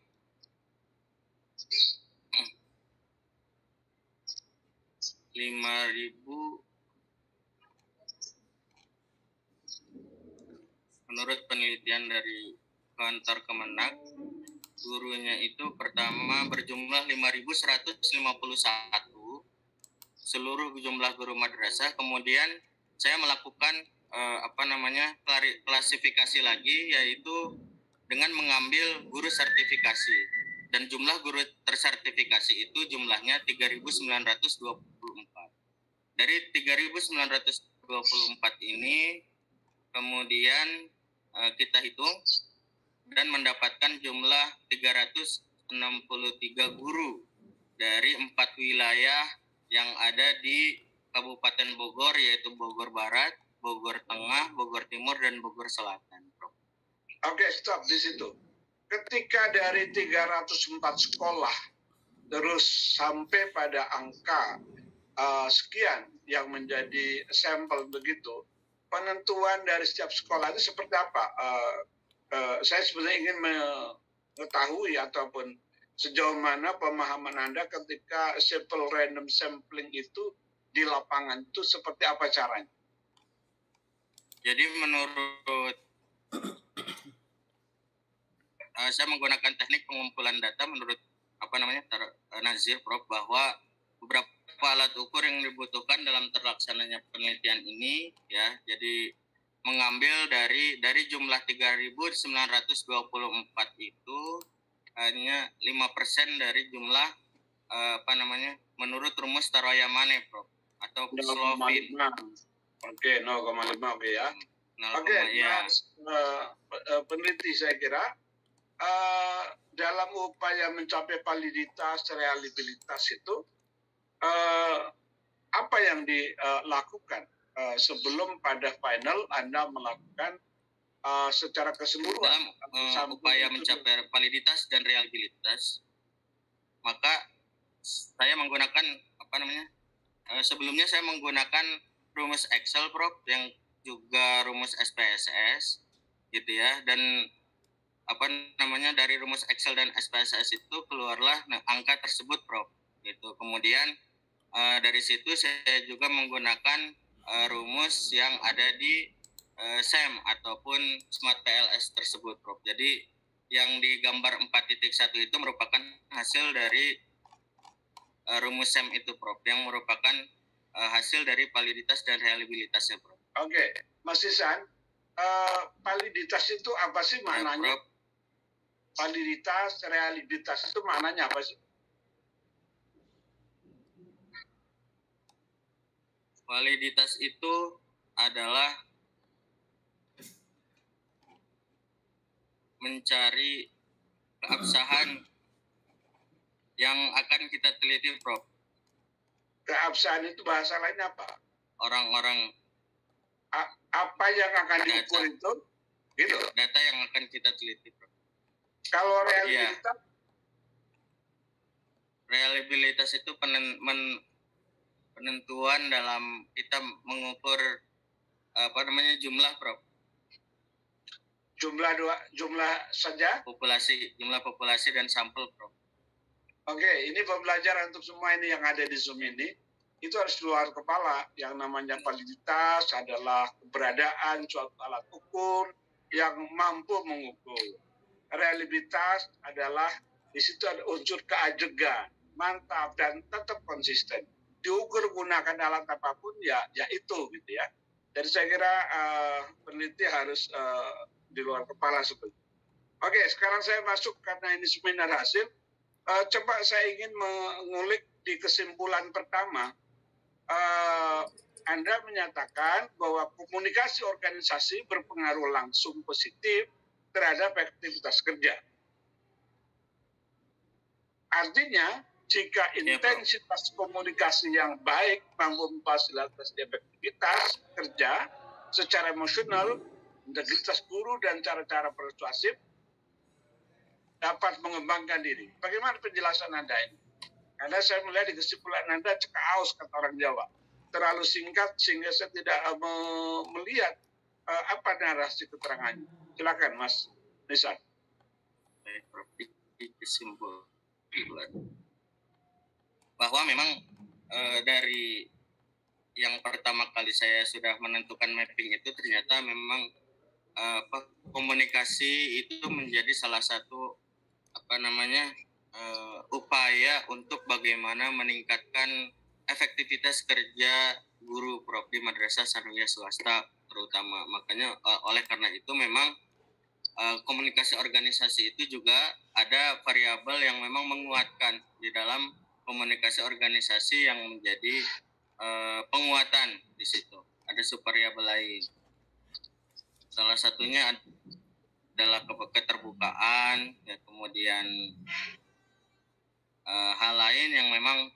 Speaker 4: 5.000 menurut penelitian dari kantor Kemenak. Gurunya itu pertama berjumlah 5.151 seluruh jumlah guru madrasah. Kemudian saya melakukan klasifikasi lagi, yaitu dengan mengambil guru sertifikasi, dan jumlah guru tersertifikasi itu jumlahnya 3.924. Dari 3.924 ini kemudian kita hitung dan mendapatkan jumlah 363 guru dari 4 wilayah yang ada di Kabupaten Bogor, yaitu Bogor Barat, Bogor Tengah, Bogor Timur, dan Bogor Selatan.
Speaker 7: Oke, stop di situ. Ketika dari 304 sekolah terus sampai pada angka sekian yang menjadi sampel begitu, penentuan dari setiap sekolah itu seperti apa? Saya sebenarnya ingin mengetahui ataupun sejauh mana pemahaman Anda ketika simple random sampling itu di lapangan itu seperti apa caranya?
Speaker 4: Jadi menurut saya menggunakan teknik pengumpulan data menurut Nazir, Prof, bahwa beberapa alat ukur yang dibutuhkan dalam terlaksananya penelitian ini, ya, jadi mengambil dari jumlah 3.924 itu hanya 5% dari jumlah menurut rumus Taroyamane, Prof, atau Slovin.
Speaker 7: Oke, 0,5 oke ya. Oke,
Speaker 4: ya.
Speaker 7: Peneliti saya kira dalam upaya mencapai validitas, reliabilitas itu apa yang dilakukan sebelum pada final Anda melakukan secara keseluruhan
Speaker 4: dalam upaya mencapai validitas dan reliabilitas, maka saya menggunakan sebelumnya saya menggunakan rumus Excel, Prof, yang juga rumus SPSS gitu ya, dan dari rumus Excel dan SPSS itu keluarlah angka tersebut, Prof, gitu. Kemudian dari situ saya juga menggunakan rumus yang ada di SEM ataupun Smart PLS tersebut, Prof. Jadi yang di gambar 4.1 itu merupakan hasil dari rumus SEM itu, Prof, yang merupakan hasil dari validitas dan reliabilitasnya, Prof.
Speaker 7: Oke, Mas Isan, validitas itu apa sih maknanya?
Speaker 4: Prof.
Speaker 7: Validitas, reliabilitas itu maknanya apa sih?
Speaker 4: Validitas itu adalah mencari keabsahan yang akan kita teliti, Prof.
Speaker 7: Keabsahan itu bahasa lainnya apa?
Speaker 4: Orang-orang
Speaker 7: apa yang akan diukur itu? Gitu.
Speaker 4: Data yang akan kita teliti, Prof.
Speaker 7: Kalau reliabilitas?
Speaker 4: Ya. Reliabilitas itu penentuan dalam kita mengukur jumlah, Prof.
Speaker 7: Jumlah saja?
Speaker 4: Jumlah populasi dan sampel, Prof.
Speaker 7: Oke, ini pembelajaran untuk semua ini yang ada di Zoom ini. Itu harus luar kepala. Yang namanya validitas adalah keberadaan suatu alat ukur yang mampu mengukur. Reliabilitas adalah di situ ada unsur keajegan, mantap, dan tetap konsisten. Diukur gunakan alat apapun ya itu gitu ya. Jadi saya kira peneliti harus di luar kepala seperti itu. Oke, sekarang saya masuk karena ini seminar hasil. Coba saya ingin mengulik di kesimpulan pertama. Anda menyatakan bahwa komunikasi organisasi berpengaruh langsung positif terhadap aktivitas kerja. Artinya, jika intensitas komunikasi yang baik mampu memfasilitasi efektivitas kerja secara emosional, integritas guru, dan cara-cara persuasif dapat mengembangkan diri. Bagaimana penjelasan Anda ini? Karena saya melihat di kesimpulan Anda cekaos, kata orang Jawa. Terlalu singkat sehingga saya tidak melihat apa narasi keterangannya. Silakan, Mas Nisan.
Speaker 4: Baik, Prof. Kesimpulan bahwa memang dari yang pertama kali saya sudah menentukan mapping itu ternyata memang komunikasi itu menjadi salah satu upaya untuk bagaimana meningkatkan efektivitas kerja guru, Prof, di madrasah sanawiyah swasta terutama. Makanya oleh karena itu memang komunikasi organisasi itu juga ada variabel yang memang menguatkan di dalam komunikasi organisasi yang menjadi penguatan di situ. Ada subvariabel lain. Salah satunya adalah keterbukaan, ya, kemudian hal lain yang memang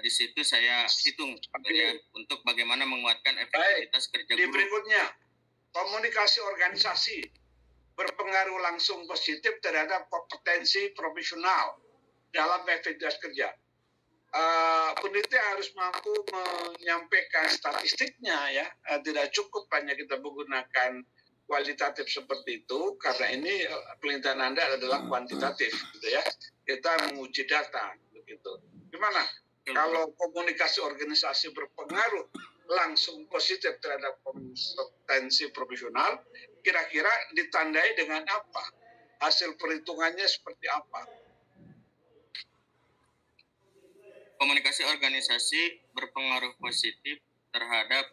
Speaker 4: di situ saya hitung ya, untuk bagaimana menguatkan efektivitas kerja
Speaker 7: Di
Speaker 4: guru.
Speaker 7: berikutnya, komunikasi organisasi berpengaruh langsung positif terhadap kompetensi profesional dalam efektivitas kerja. Peneliti harus mampu menyampaikan statistiknya ya, tidak cukup hanya kita menggunakan kualitatif seperti itu, karena ini penelitian Anda adalah kuantitatif gitu ya. Kita menguji data begitu. Gimana? Kalau komunikasi organisasi berpengaruh langsung positif terhadap kompetensi profesional, kira-kira ditandai dengan apa? Hasil perhitungannya seperti apa?
Speaker 4: Komunikasi organisasi berpengaruh positif terhadap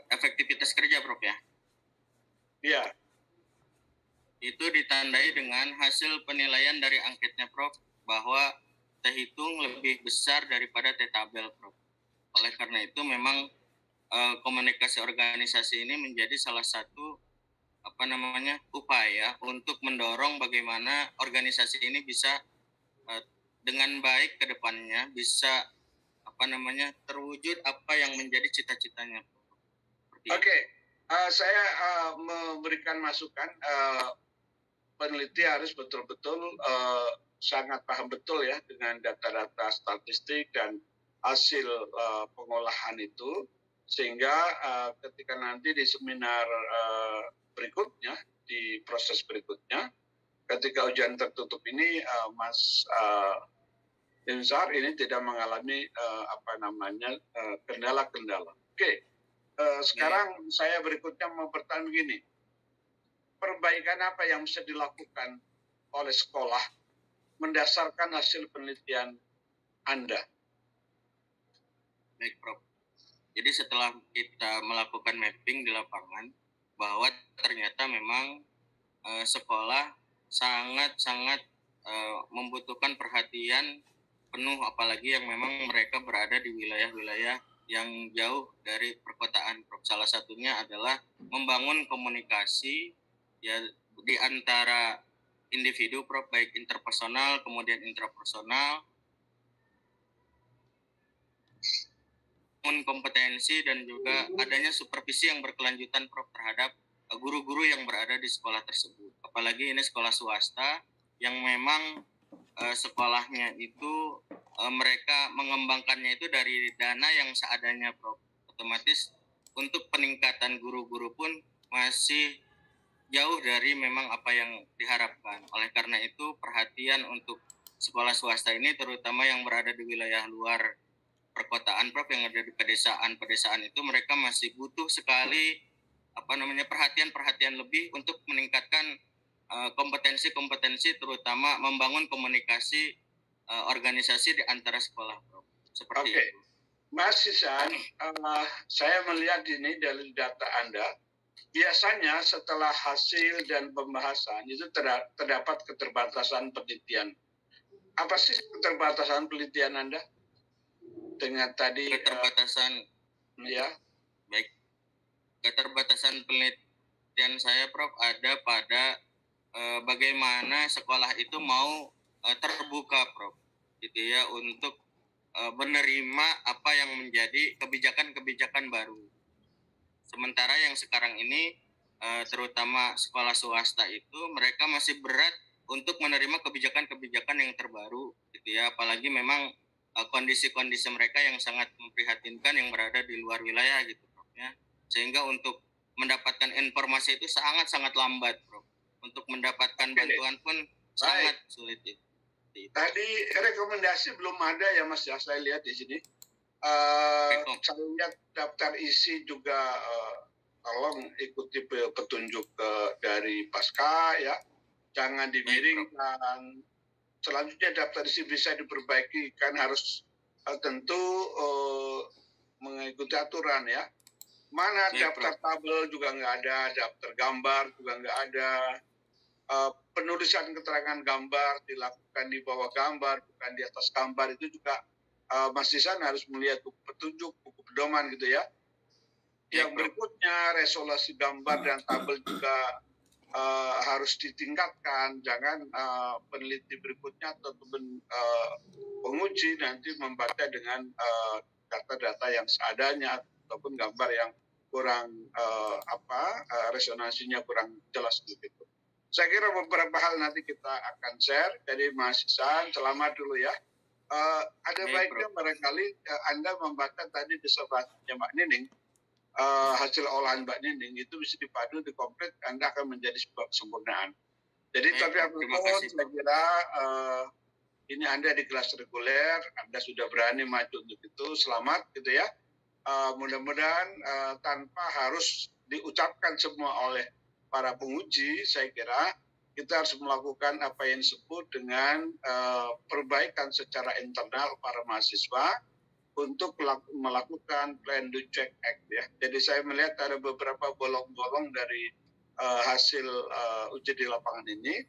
Speaker 4: efektivitas kerja, Prof ya?
Speaker 7: Iya.
Speaker 4: Itu ditandai dengan hasil penilaian dari angketnya, Prof, bahwa terhitung lebih besar daripada T-tabel, Prof. Oleh karena itu memang komunikasi organisasi ini menjadi salah satu upaya untuk mendorong bagaimana organisasi ini bisa dengan baik ke depannya bisa terwujud apa yang menjadi cita-citanya.
Speaker 7: Oke. Saya memberikan masukan, peneliti harus betul-betul sangat paham betul ya dengan data-data statistik dan hasil pengolahan itu, sehingga ketika nanti di seminar berikutnya, di proses berikutnya, ketika ujian tertutup ini, Mas Insar ini tidak mengalami kendala-kendala. Oke. Sekarang saya berikutnya mau bertanya begini, perbaikan apa yang bisa dilakukan oleh sekolah mendasarkan hasil penelitian Anda?
Speaker 4: Baik, Prof. Jadi setelah kita melakukan mapping di lapangan, bahwa ternyata memang sekolah sangat-sangat membutuhkan perhatian penuh, apalagi yang memang mereka berada di wilayah-wilayah yang jauh dari perkotaan, Prof. Salah satunya adalah membangun komunikasi ya di antara individu, Prof, baik interpersonal kemudian intrapersonal, kompetensi dan juga adanya supervisi yang berkelanjutan, Prof, terhadap guru-guru yang berada di sekolah tersebut. Apalagi ini sekolah swasta yang memang sekolahnya itu mereka mengembangkannya itu dari dana yang seadanya, Prof. Otomatis untuk peningkatan guru-guru pun masih jauh dari memang apa yang diharapkan. Oleh karena itu perhatian untuk sekolah swasta ini, terutama yang berada di wilayah luar perkotaan, Prof, yang ada di pedesaan itu, mereka masih butuh sekali perhatian lebih untuk meningkatkan kompetensi terutama membangun komunikasi organisasi di antara sekolah, Prof. Seperti itu.
Speaker 7: Mas Sisan, saya melihat ini dari data Anda, biasanya setelah hasil dan pembahasan itu terdapat keterbatasan penelitian. Apa sih keterbatasan penelitian Anda? Dengan tadi
Speaker 4: keterbatasan
Speaker 7: ya.
Speaker 4: Baik. Keterbatasan penelitian saya, Prof, ada pada bagaimana sekolah itu mau terbuka, Prof, gitu ya, untuk menerima apa yang menjadi kebijakan-kebijakan baru. Sementara yang sekarang ini terutama sekolah swasta itu mereka masih berat untuk menerima kebijakan-kebijakan yang terbaru, gitu ya, apalagi memang kondisi-kondisi mereka yang sangat memprihatinkan yang berada di luar wilayah gitu, Prof, ya. Sehingga untuk mendapatkan informasi itu sangat-sangat lambat, Prof. Untuk mendapatkan bantuan pun sangat sulit itu.
Speaker 7: Tadi rekomendasi belum ada ya, Mas ya, saya lihat di sini. Saya lihat daftar isi juga tolong ikuti petunjuk dari Pasca ya. Jangan dimiringkan. Selanjutnya daftar isi bisa diperbaiki, kan harus tentu mengikuti aturan ya. Mana
Speaker 4: Baik,
Speaker 7: daftar tabel juga nggak ada, daftar gambar juga nggak ada. Penulisan keterangan gambar dilakukan di bawah gambar, bukan di atas gambar, itu juga Mas Isan harus melihat buku petunjuk, buku pedoman gitu ya. Yang berikutnya, resolusi gambar dan tabel juga harus ditingkatkan. Jangan peneliti berikutnya atau penguji nanti membaca dengan data-data yang seadanya ataupun gambar yang kurang resonansinya kurang jelas begitu. Saya kira beberapa hal nanti kita akan share. Jadi Mas Isan, selamat dulu ya. Ada baiknya barangkali Anda membaca tadi disertasinya Mbak Nining, hasil olahan Mbak Nining itu bisa dipadu, dikomplit, Anda akan menjadi sebuah kesempurnaan. Jadi tapi apapun saya kira ini Anda di kelas reguler, Anda sudah berani maju untuk itu, selamat gitu ya. Mudah-mudahan tanpa harus diucapkan semua oleh para penguji, saya kira kita harus melakukan apa yang disebut dengan perbaikan secara internal para mahasiswa untuk melakukan plan do check act ya. Jadi saya melihat ada beberapa bolong-bolong dari hasil uji di lapangan ini,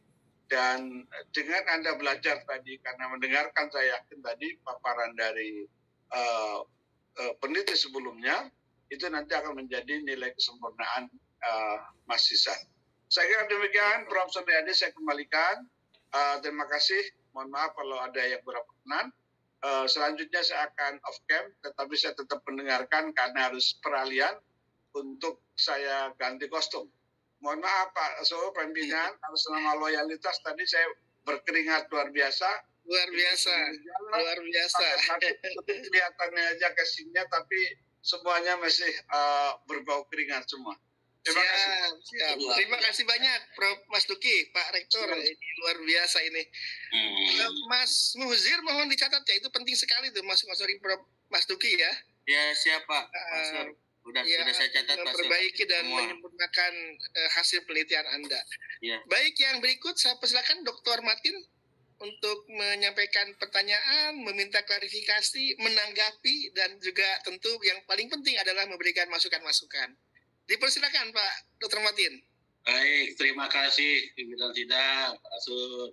Speaker 7: dan dengan Anda belajar tadi, karena mendengarkan saya yakin tadi paparan dari peneliti sebelumnya, itu nanti akan menjadi nilai kesempurnaan Mas Isan. Saya kira demikian, Prof. Suryadi saya kembalikan. Terima kasih, mohon maaf kalau ada yang berkenan. Selanjutnya saya akan off cam, tetapi saya tetap mendengarkan karena harus peralihan untuk saya ganti kostum. Mohon maaf Pak So, pimpinan, atas nama loyalitas tadi saya berkeringat luar biasa.
Speaker 3: Luar biasa.
Speaker 7: Kelihatannya aja kesininya, tapi semuanya masih berbau keringat semua. Terima kasih.
Speaker 3: Siap. Terima kasih banyak Prof. Mas Duki, Pak Rektor. Ini luar biasa ini. Mas Muzir mohon dicatat ya, itu penting sekali tuh Mas Prof. Mas Duki ya.
Speaker 4: Ya siap Pak. Sudah saya catat Pak.
Speaker 3: Memperbaiki dan menyempurnakan hasil penelitian Anda.
Speaker 4: Ya.
Speaker 3: Baik, yang berikut saya persilakan Dr. Martin untuk menyampaikan pertanyaan, meminta klarifikasi, menanggapi, dan juga tentu yang paling penting adalah memberikan masukan-masukan. Dipersilakan Pak Dr. Martin.
Speaker 8: Baik, terima kasih pimpinan sidang, Pak Asud,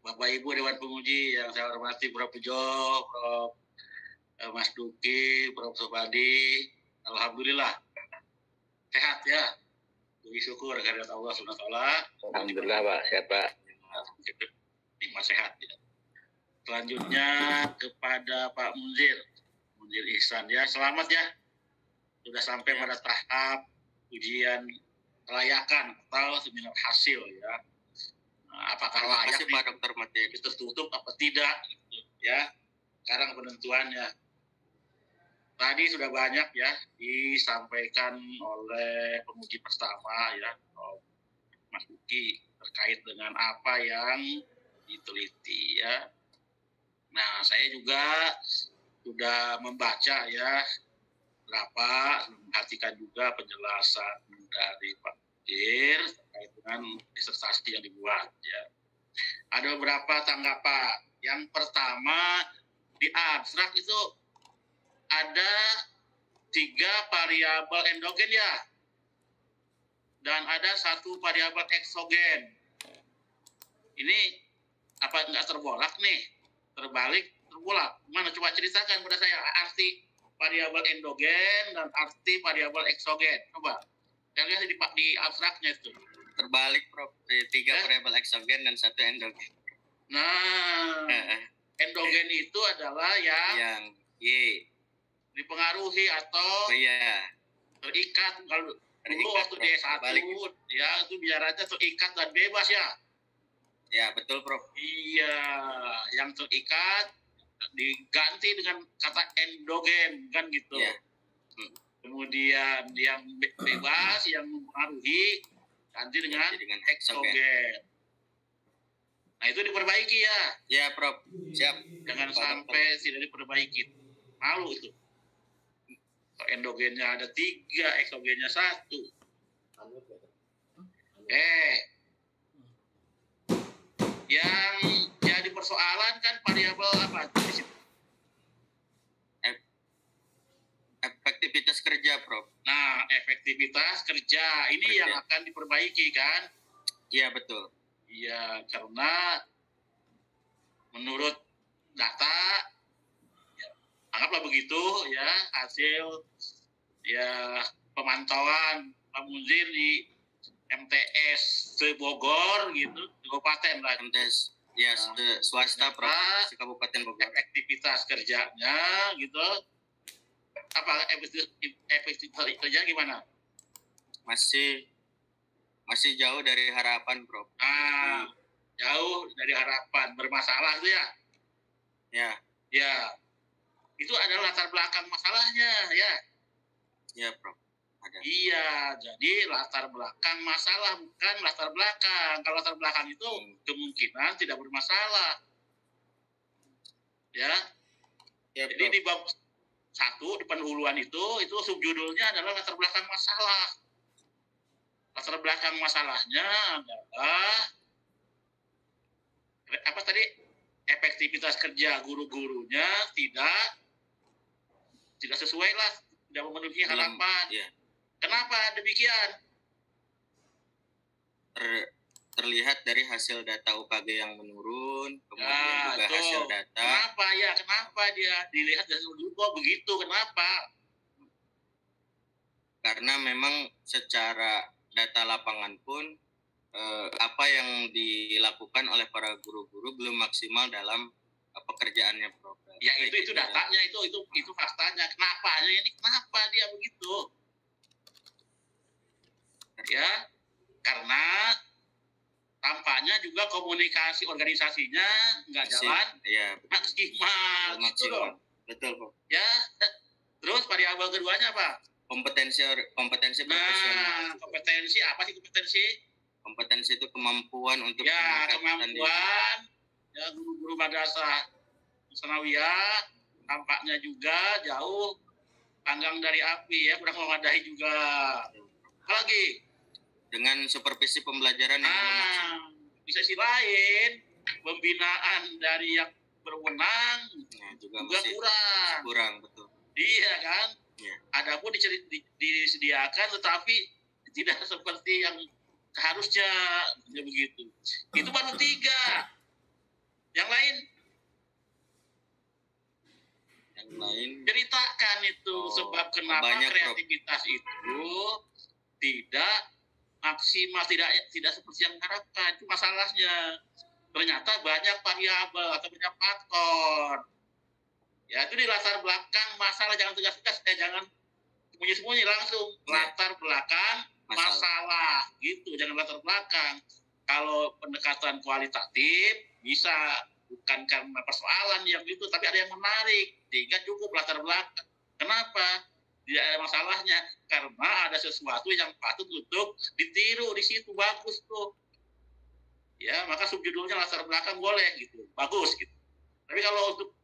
Speaker 8: Bapak Ibu Dewan Penguji yang saya hormati, Prof. Bejo, Prof. Mas Duki, Prof. Supadi. Alhamdulillah sehat ya. Puji syukur kehadirat Allah SWT.
Speaker 2: Alhamdulillah Pak, sehat Pak.
Speaker 8: Lima sehat ya. Selanjutnya kepada Pak Munzir Ihsan ya, selamat ya. Sudah sampai pada tahap ujian kelayakan atau seminar hasil ya. Nah, apakah layak
Speaker 4: Pak Dr. Martin
Speaker 8: tertutup apa tidak gitu, ya. Sekarang penentuannya. Tadi sudah banyak ya disampaikan oleh penguji pertama ya, Mas Duki, terkait dengan apa yang diteliti ya. Nah, saya juga sudah membaca ya memperhatikan juga penjelasan dari Pak Dir terkait dengan disertasi yang dibuat ya. Ada beberapa tanggapan. Yang pertama, di abstrak itu ada 3 variabel endogen ya, dan ada 1 variabel eksogen. Ini apa nggak terbolak nih? Terbalik, terbolak. Mana coba ceritakan pada saya arti variabel endogen dan arti variabel eksogen. Coba. Saya lihat di abstraknya itu.
Speaker 4: Terbalik Prof. 3 variabel eksogen dan 1 endogen.
Speaker 8: Nah, endogen itu adalah yang
Speaker 4: Y
Speaker 8: dipengaruhi atau terikat. Kalau dulu waktu di S1 ya itu biarannya terikat dan bebas ya.
Speaker 4: Ya betul Prof.
Speaker 8: Iya, yang terikat diganti dengan kata endogen kan gitu.
Speaker 4: Ya.
Speaker 8: Kemudian yang bebas, yang mempengaruhi ganti dengan eksogen. Nah itu diperbaiki ya.
Speaker 4: Ya Prof. Siap.
Speaker 8: Jangan sampai tidak diperbaiki. Malu itu. Endogennya ada 3, eksogennya 1. Yang jadi persoalan kan variabel apa?
Speaker 4: Efektivitas kerja, Prof.
Speaker 8: Nah, efektivitas kerja ini
Speaker 4: Kerja.
Speaker 8: yang akan diperbaiki kan?
Speaker 4: Iya, betul.
Speaker 8: Iya, karena menurut data, ya, anggaplah begitu ya, hasil ya pemantauan Pak Munzir di MTS Bogor gitu, di kabupaten lah.
Speaker 4: MTS ya swasta, Prof.
Speaker 8: Ternyata
Speaker 4: Kabupaten Bogor.
Speaker 8: efektivitas kerjanya gitu, apa efektivitas kerja gimana?
Speaker 4: Masih jauh dari harapan, Prof.
Speaker 8: Jauh dari harapan, bermasalah itu ya.
Speaker 4: Ya,
Speaker 8: Ya, itu adalah latar belakang masalahnya ya.
Speaker 4: ya, Prof. Ada.
Speaker 8: Iya, jadi latar belakang masalah bukan latar belakang. Kalau latar belakang itu kemungkinan tidak bermasalah. Ya,
Speaker 4: Ya,
Speaker 8: jadi
Speaker 4: Prof.
Speaker 8: di bab 1 di penhuluan itu subjudulnya adalah latar belakang masalah. Latar belakang masalahnya adalah apa tadi? Efektivitas kerja guru-gurunya tidak sesuai lah, tidak memenuhi harapan.
Speaker 4: Ya.
Speaker 8: Kenapa demikian?
Speaker 4: Terlihat dari hasil data UKG yang menurun, kemudian
Speaker 8: Ya,
Speaker 4: juga
Speaker 8: itu.
Speaker 4: hasil data.
Speaker 8: Kenapa dia dilihat dari dulu kok begitu? Kenapa?
Speaker 4: Karena memang secara data lapangan pun apa yang dilakukan oleh para guru-guru belum maksimal dalam pekerjaannya, Prof.
Speaker 8: Ya itu datanya, itu faktanya. Kenapa dia begitu? Ya, karena tampaknya juga komunikasi organisasinya nggak jalan
Speaker 4: ya,
Speaker 8: maksimal.
Speaker 4: belum
Speaker 8: Gitu
Speaker 4: maksimal.
Speaker 8: loh.
Speaker 4: Betul, Prof.
Speaker 8: Ya, terus variabel keduanya apa?
Speaker 4: Kompetensi profesional.
Speaker 8: Nah, kompetensi apa sih kompetensi?
Speaker 4: Kompetensi itu kemampuan untuk
Speaker 8: Ya,
Speaker 4: meningkatkan diri.
Speaker 8: kemampuan ya guru-guru madrasah sanawiyah tampaknya juga jauh panggang dari api ya, kurang memadai juga. Apalagi
Speaker 4: Dengan supervisi pembelajaran yang belum maksimal.
Speaker 8: di sisi lain pembinaan dari yang berwenang
Speaker 4: Nah, juga
Speaker 8: juga
Speaker 4: masih
Speaker 8: kurang.
Speaker 4: betul.
Speaker 8: Iya kan?
Speaker 4: Ya.
Speaker 8: Adapun disediakan tetapi tidak seperti yang harusnya ya begitu. Itu baru 3. Yang lain ceritakan itu sebab kenapa
Speaker 4: banyak,
Speaker 8: kreativitas itu tidak maksimal, tidak seperti yang diharapkan. Itu masalahnya. Ternyata banyak variabel atau banyak faktor. Ya itu di latar belakang masalah, jangan tegas-tegas, jangan sembunyi-sembunyi, langsung latar belakang masalah gitu, jangan latar belakang. Kalau pendekatan kualitatif bisa bukan karena persoalan yang itu, tapi ada yang menarik, sehingga cukup latar belakang. Kenapa? Tidak ada masalahnya, karena ada sesuatu yang patut untuk ditiru di situ, bagus tuh. Ya, maka subjudulnya latar belakang boleh gitu, bagus gitu. Tapi kalau untuk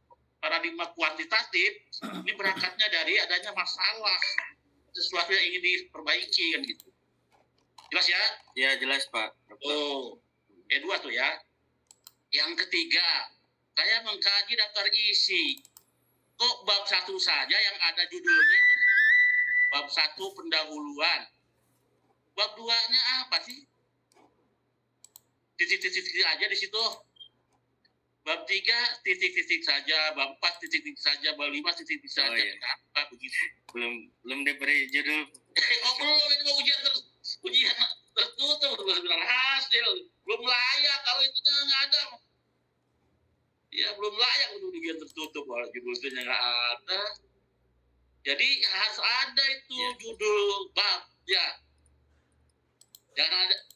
Speaker 8: paradigma kuantitatif, ini berangkatnya dari adanya masalah, sesuatu yang ingin diperbaiki kan gitu. Jelas ya?
Speaker 4: Ya, jelas, Pak.
Speaker 8: Oh, kedua tuh ya. Yang ketiga, saya mengkaji daftar isi. Kok bab 1 saja yang ada judulnya itu? Bab 1 pendahuluan. Bab 2-nya apa sih? Titik-titik aja di situ. Bab 3 titik-titik saja, bab 4 titik-titik saja, bab 5 titik-titik saja.
Speaker 4: Iya.
Speaker 8: Kenapa begitu?
Speaker 4: Belum diberi judul.
Speaker 8: Belum, ini mau ujian tertutup, belum hasil, belum layak kalau itu nggak ada. Ya belum layak untuk ujian tertutup, kalau judulnya nggak ada. Jadi harus ada itu judul bab ya.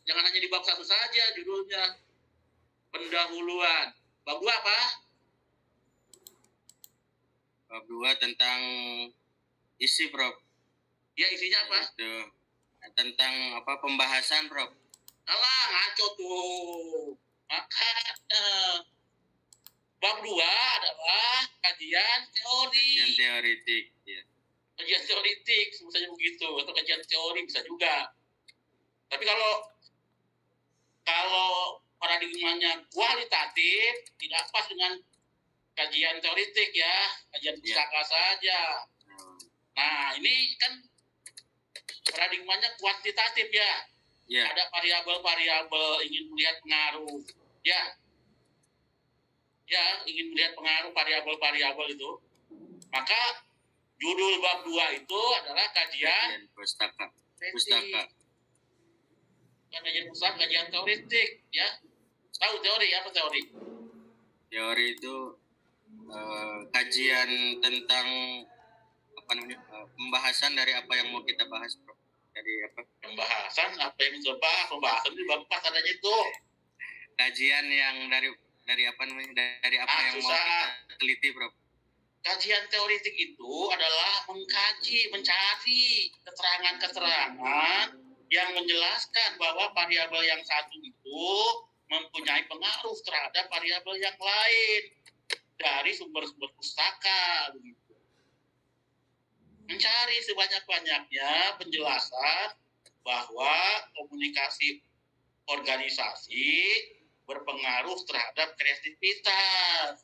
Speaker 8: Jangan hanya di bab 1 saja judulnya. Pendahuluan. Bab 2 apa?
Speaker 4: Bab 2 tentang isi, Prof.
Speaker 8: Ya isinya apa?
Speaker 4: Itu tentang apa pembahasan, Prof.
Speaker 8: Alah, ngaco tuh. Maka bab 2 adalah kajian teori.
Speaker 4: Kajian teoritik, ya.
Speaker 8: Kajian teoritik, sebut saja begitu, atau kajian teori bisa juga. Tapi kalau paradigmanya kualitatif, tidak pas dengan kajian teoritik ya, kajian pustaka saja. Nah, ini kan paradigmanya kuantitatif ya.
Speaker 4: Ya.
Speaker 8: Ada variabel-variabel ingin melihat pengaruh. Ya, ingin melihat pengaruh variabel-variabel itu. Maka judul bab 2 itu adalah kajian
Speaker 4: pustaka.
Speaker 8: Kajian pustaka, kajian teoretik, ya. Tahu teori apa teori?
Speaker 4: Teori itu kajian tentang pembahasan dari apa yang mau kita bahas, Prof. Dari apa?
Speaker 8: Pembahasan apa yang kita bahas? Pembahasan di bab 4 adanya itu.
Speaker 4: Kajian yang dari apa namanya? Dari apa yang mau kita teliti, Prof.
Speaker 8: Kajian teoretik itu adalah mengkaji, mencari keterangan-keterangan yang menjelaskan bahwa variabel yang satu itu mempunyai pengaruh terhadap variabel yang lain dari sumber-sumber pustaka. Begitu. Mencari sebanyak-banyaknya penjelasan bahwa komunikasi organisasi berpengaruh terhadap kreativitas.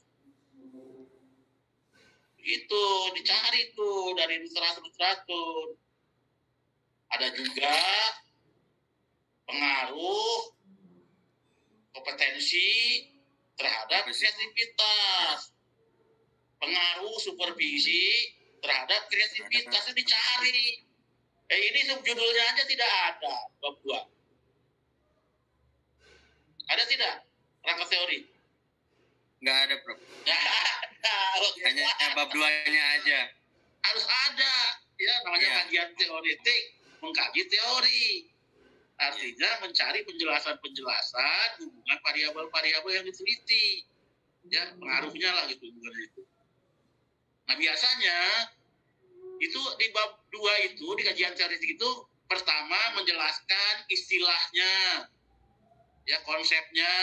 Speaker 8: Itu dicari tuh dari literatur. Ada juga pengaruh kompetensi terhadap kreativitas, pengaruh supervisi terhadap kreativitas itu dicari. Ini subjudulnya aja tidak ada bab 2. Ada tidak rangka teori?
Speaker 4: Nggak ada, Prof.
Speaker 8: Nggak ada.
Speaker 4: Hanya bab 2-nya aja.
Speaker 8: Harus ada. Ya, namanya kajian teoretik, mengkaji teori. Artinya mencari penjelasan-penjelasan hubungan variabel-variabel yang diteliti. Ya, pengaruhnya lah gitu hubungan itu. Nah, biasanya itu di bab 2 itu, di kajian teoretik itu pertama menjelaskan istilahnya. Ya, konsepnya.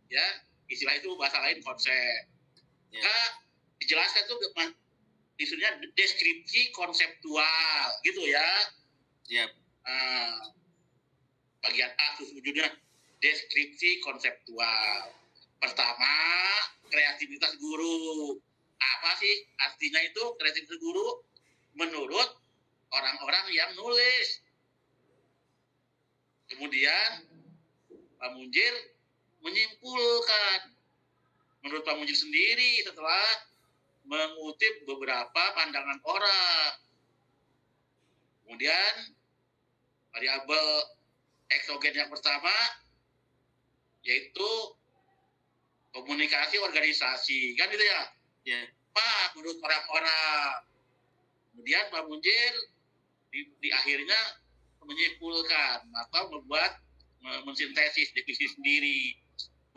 Speaker 8: Ya, istilah itu bahasa lain konsep. Nah, dijelaskan itu istilahnya deskripsi konseptual gitu ya.
Speaker 4: Iya.
Speaker 8: Bagian A judulnya deskripsi konseptual. Pertama, kreativitas guru. Apa sih artinya itu kreativitas guru? Menurut orang-orang yang nulis. Kemudian Pak Munjir menyimpulkan menurut Pak Munjir sendiri setelah mengutip beberapa pandangan orang. Kemudian variabel eksogen yang pertama yaitu komunikasi organisasi, kan gitu ya?
Speaker 4: Ya.
Speaker 8: Pak, menurut orang-orang. Kemudian Pak Munjir di akhirnya menyimpulkan atau membuat mensintesis definisi sendiri.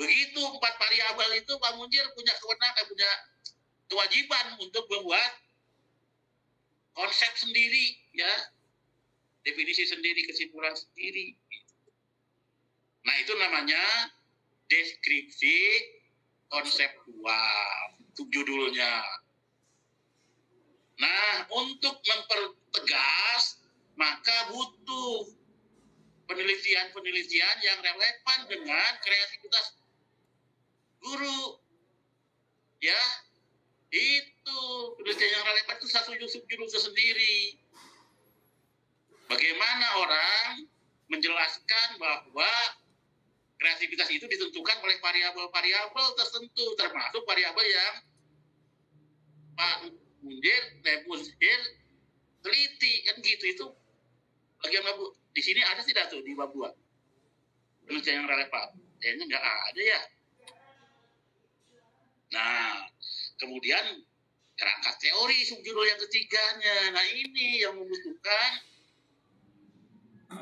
Speaker 8: Begitu 4 variabel itu Pak Munjir punya kewenangan, punya kewajiban untuk membuat konsep sendiri, ya, definisi sendiri, kesimpulan sendiri. Nah, itu namanya deskripsi konseptual, judulnya. Nah, untuk mempertegas maka butuh penelitian-penelitian yang relevan dengan kreativitas guru. Ya, itu penelitian yang relevan itu satu subjudul tersendiri. Bagaimana orang menjelaskan bahwa kreativitas itu ditentukan oleh variabel-variabel tertentu, termasuk variabel yang Pak Munjir teliti, kan gitu. Itu bagian bab di sini ada tidak tuh di bab 2 penelitian yang relevan? Kayaknya nggak ada ya. Nah, kemudian kerangka teori subjudul yang ketiganya. Nah, ini yang membutuhkan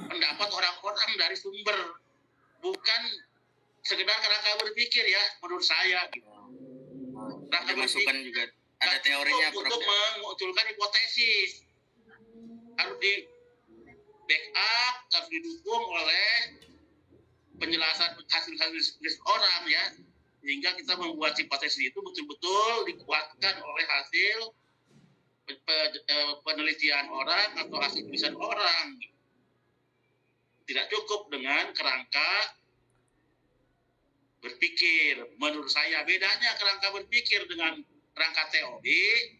Speaker 8: pendapat orang-orang dari sumber, bukan sekedar kerangka berpikir ya, menurut saya. Kerangka
Speaker 4: Masukan juga ada teorinya, Prof.
Speaker 8: Untuk memunculkan hipotesis harus di backup, harus didukung oleh penjelasan hasil orang ya, sehingga kita membuat hipotesis itu betul-betul dikuatkan oleh hasil penelitian orang atau hasil tulisan orang. Tidak cukup dengan kerangka berpikir. Menurut saya bedanya kerangka berpikir dengan kerangka teori.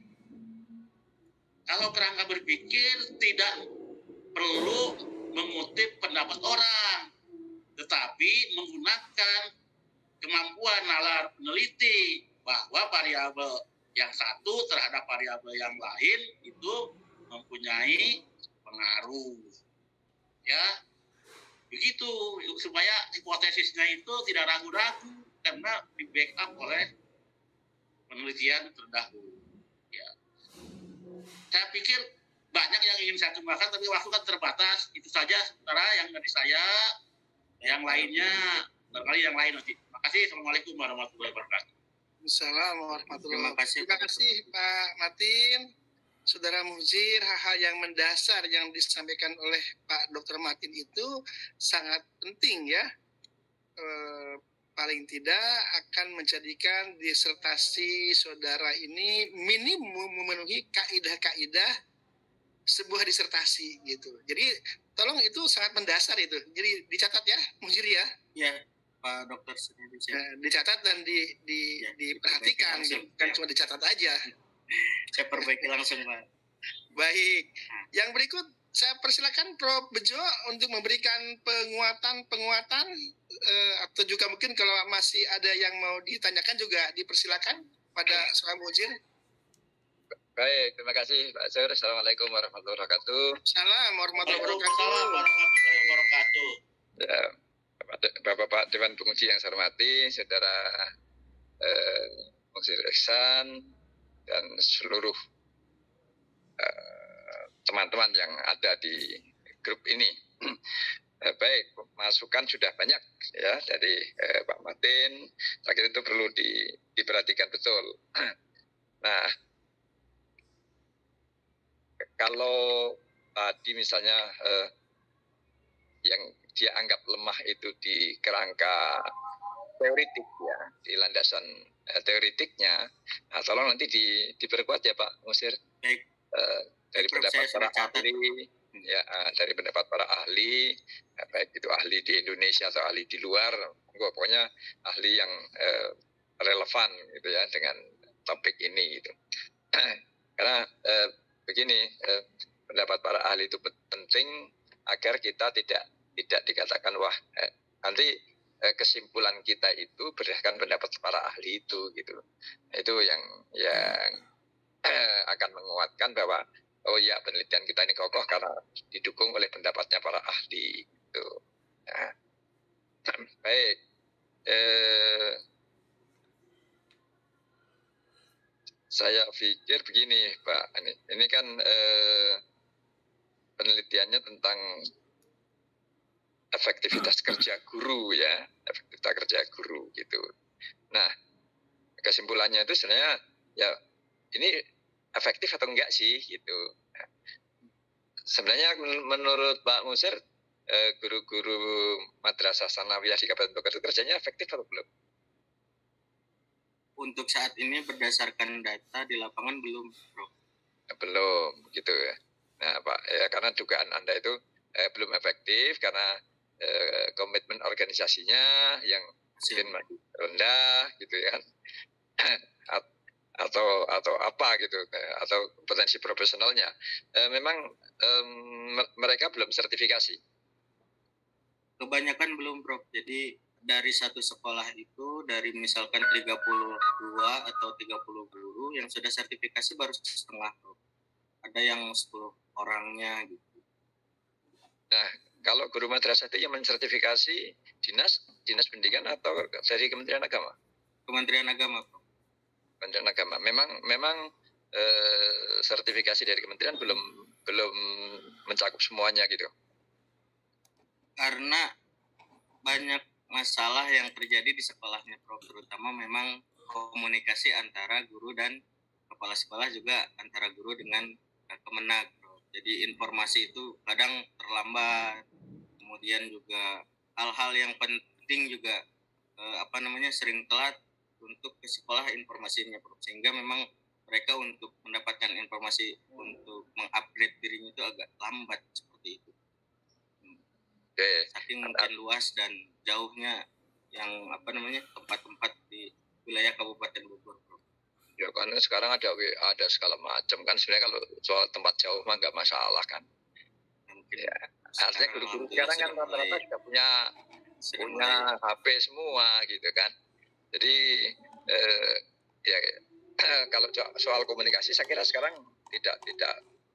Speaker 8: Kalau kerangka berpikir tidak perlu mengutip pendapat orang, tetapi menggunakan kemampuan nalar meneliti bahwa variabel yang satu terhadap variabel yang lain itu mempunyai pengaruh. Ya, begitu supaya hipotesisnya itu tidak ragu-ragu karena di backup oleh penelitian terdahulu. Ya. Saya pikir banyak yang ingin saya kembangkan, tapi waktu kan terbatas. Itu saja, saudara, yang dari saya. Yang lainnya, barangkali yang lain nanti. Terima kasih. Assalamualaikum warahmatullahi wabarakatuh.
Speaker 3: Assalamualaikum warahmatullahi wabarakatuh.
Speaker 4: Terima
Speaker 3: Terima kasih Pak Martin, Saudara Mujir. Hal-hal yang mendasar yang disampaikan oleh Pak Dr. Martin itu sangat penting ya. Paling tidak akan menjadikan disertasi saudara ini minimum memenuhi kaidah-kaidah sebuah disertasi gitu. Jadi tolong itu sangat mendasar itu. Jadi dicatat ya, Mujir ya.
Speaker 4: Ya, Pak Dokter
Speaker 3: Dicatat dan diperhatikan, kan cuma dicatat aja.
Speaker 4: Saya perbaiki langsung, Pak.
Speaker 3: Baik. Yang berikut saya persilakan Prof. Bejo untuk memberikan penguatan atau juga mungkin kalau masih ada yang mau ditanyakan juga dipersilakan pada Saudara Mujir.
Speaker 2: Baik, terima kasih Pak Sur. Assalamualaikum warahmatullahi wabarakatuh.
Speaker 3: Salam warahmatullahi
Speaker 8: Waalaikumsalam
Speaker 3: wabarakatuh.
Speaker 8: warahmatullahi wabarakatuh.
Speaker 2: Ya, Bapak Dewan Penguji yang saya hormati, Saudara Mujir Ihsan dan seluruh teman-teman yang ada di grup ini. Baik, masukan sudah banyak ya dari Pak Martin. Saya kira itu perlu diperhatikan betul. Nah, kalau tadi misalnya yang dia anggap lemah itu di kerangka teoritik ya, di landasan teoritiknya, nah, tolong nanti diperkuat ya Pak Musir.
Speaker 4: Baik.
Speaker 2: Dari pendapat para ahli, ya, dari pendapat para ahli, baik itu ahli di Indonesia atau ahli di luar, pokoknya ahli yang relevan gitu ya dengan topik ini gitu. Karena begini, pendapat para ahli itu penting agar kita tidak dikatakan wah nanti kesimpulan kita itu berdasarkan pendapat para ahli itu gitu. Itu yang akan menguatkan bahwa oh ya penelitian kita ini kokoh karena didukung oleh pendapatnya para ahli itu. Nah, baik. Saya pikir begini Pak, ini kan penelitiannya tentang efektivitas kerja guru ya, efektivitas kerja guru gitu. Nah, kesimpulannya itu sebenarnya ya ini efektif atau enggak sih gitu. Nah, sebenarnya menurut Pak Musir, guru-guru madrasah sanawiyah di Kabupaten Bogor itu kerjanya efektif atau belum?
Speaker 4: Untuk saat ini berdasarkan data di lapangan belum, Bro.
Speaker 2: Belum gitu ya. Nah, Pak, ya karena dugaan Anda itu belum efektif karena komitmen organisasinya yang mungkin masih rendah gitu ya. atau apa gitu, atau potensi profesionalnya. Memang mereka belum sertifikasi.
Speaker 4: Kebanyakan belum, Bro. Jadi dari satu sekolah itu, dari misalkan 32 atau 30 guru yang sudah sertifikasi baru setengah, Bro. Ada yang 10 orangnya gitu.
Speaker 2: Nah, kalau guru madrasah itu yang mensertifikasi dinas pendidikan atau dari Kementerian Agama?
Speaker 4: Kementerian Agama, Bro.
Speaker 2: Kementerian Agama. Memang sertifikasi dari kementerian belum mencakup semuanya gitu.
Speaker 4: Karena banyak masalah yang terjadi di sekolahnya, Prof. Terutama memang komunikasi antara guru dan kepala sekolah, juga antara guru dengan Kemenag, Prof. Jadi informasi itu kadang terlambat. Kemudian juga hal-hal yang penting juga sering telat untuk ke sekolah informasinya, Prof. Sehingga memang mereka untuk mendapatkan informasi untuk mengupgrade dirinya itu agak lambat seperti itu. Saking mungkin luas dan jauhnya yang tempat-tempat di wilayah Kabupaten Bogor, Bro.
Speaker 2: Ya kan sekarang ada WA, ada segala macam kan. Sebenarnya kalau soal tempat jauh mah nggak masalah kan.
Speaker 4: Mungkin
Speaker 2: Ya. Artinya guru-guru sekarang kan rata-rata sudah punya HP semua gitu kan. Jadi ya kalau soal komunikasi saya kira sekarang tidak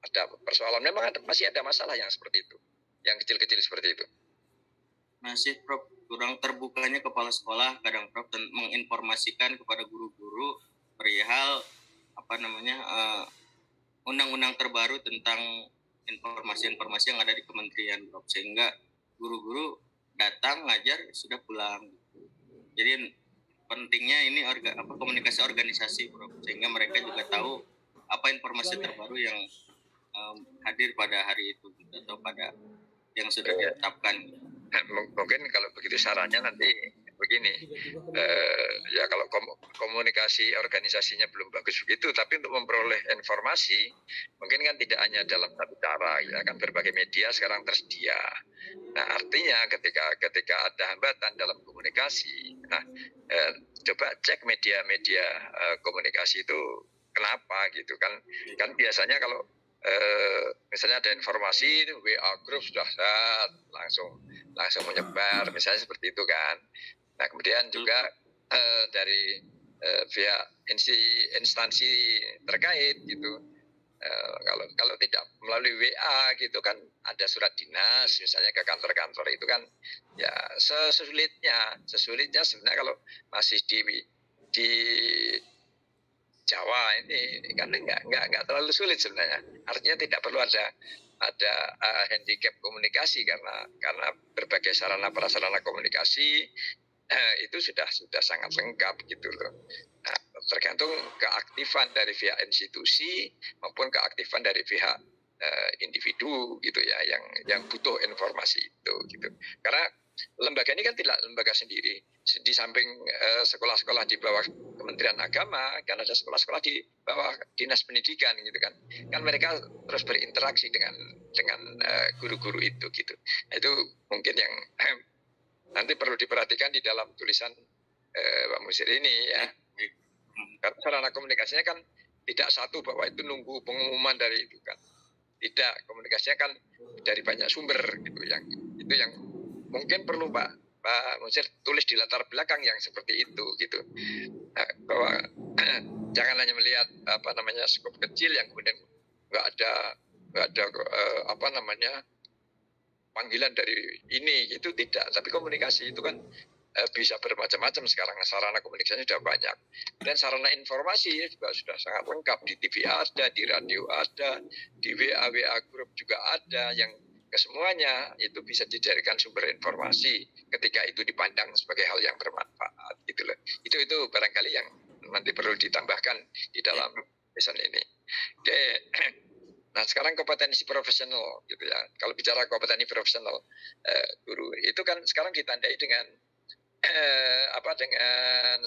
Speaker 2: ada persoalan. Memang masih ada masalah yang seperti itu, yang kecil-kecil seperti itu.
Speaker 4: Masih Prof, kurang terbukanya kepala sekolah kadang Prof dan menginformasikan kepada guru-guru perihal undang-undang terbaru tentang informasi-informasi yang ada di kementerian Prof, sehingga guru-guru datang ngajar sudah pulang. Jadi pentingnya ini komunikasi organisasi Prof, sehingga mereka juga tahu apa informasi terbaru yang hadir pada hari itu atau pada yang sudah ditetapkan.
Speaker 2: Mungkin kalau begitu sarannya nanti begini, ya kalau komunikasi organisasinya belum bagus begitu, tapi untuk memperoleh informasi mungkin kan tidak hanya dalam satu cara, ya kan berbagai media sekarang tersedia. Nah artinya ketika ada hambatan dalam komunikasi, nah coba cek media-media komunikasi itu kenapa gitu kan biasanya kalau misalnya ada informasi WA grup sudah langsung menyebar misalnya seperti itu kan. Nah kemudian juga dari via instansi terkait gitu, kalau tidak melalui WA gitu kan ada surat dinas misalnya ke kantor-kantor itu kan ya sesulitnya sebenarnya kalau masih di Jawa ini kan nggak terlalu sulit sebenarnya. Artinya tidak perlu ada handicap komunikasi karena berbagai sarana prasarana komunikasi itu sudah sangat lengkap gitu loh. Nah, tergantung keaktifan dari pihak institusi maupun keaktifan dari pihak individu gitu ya yang butuh informasi itu gitu. Karena lembaga ini kan tidak lembaga sendiri. Di samping sekolah-sekolah di bawah Kementerian Agama, kan ada sekolah-sekolah di bawah Dinas Pendidikan gitu kan. Kan mereka terus berinteraksi dengan guru-guru itu gitu. Nah, itu mungkin yang nanti perlu diperhatikan di dalam tulisan Pak Musir ini ya. Karena sarana komunikasinya kan tidak satu bahwa itu nunggu pengumuman dari itu kan. Tidak, komunikasinya kan dari banyak sumber gitu yang mungkin perlu Pak Musir tulis di latar belakang yang seperti itu gitu. Nah, bahwa jangan hanya melihat skop kecil yang kemudian nggak ada panggilan dari ini itu tidak. Tapi komunikasi itu kan bisa bermacam-macam sekarang, sarana komunikasinya sudah banyak. Dan sarana informasi juga sudah sangat lengkap, di TV ada, di radio ada, di WA grup juga ada, yang kesemuanya itu bisa dijadikan sumber informasi ketika itu dipandang sebagai hal yang bermanfaat gitu loh. Itu barangkali yang nanti perlu ditambahkan di dalam pesan ini. Oke. Nah sekarang kompetensi profesional gitu ya. Kalau bicara kompetensi profesional guru itu kan sekarang ditandai dengan dengan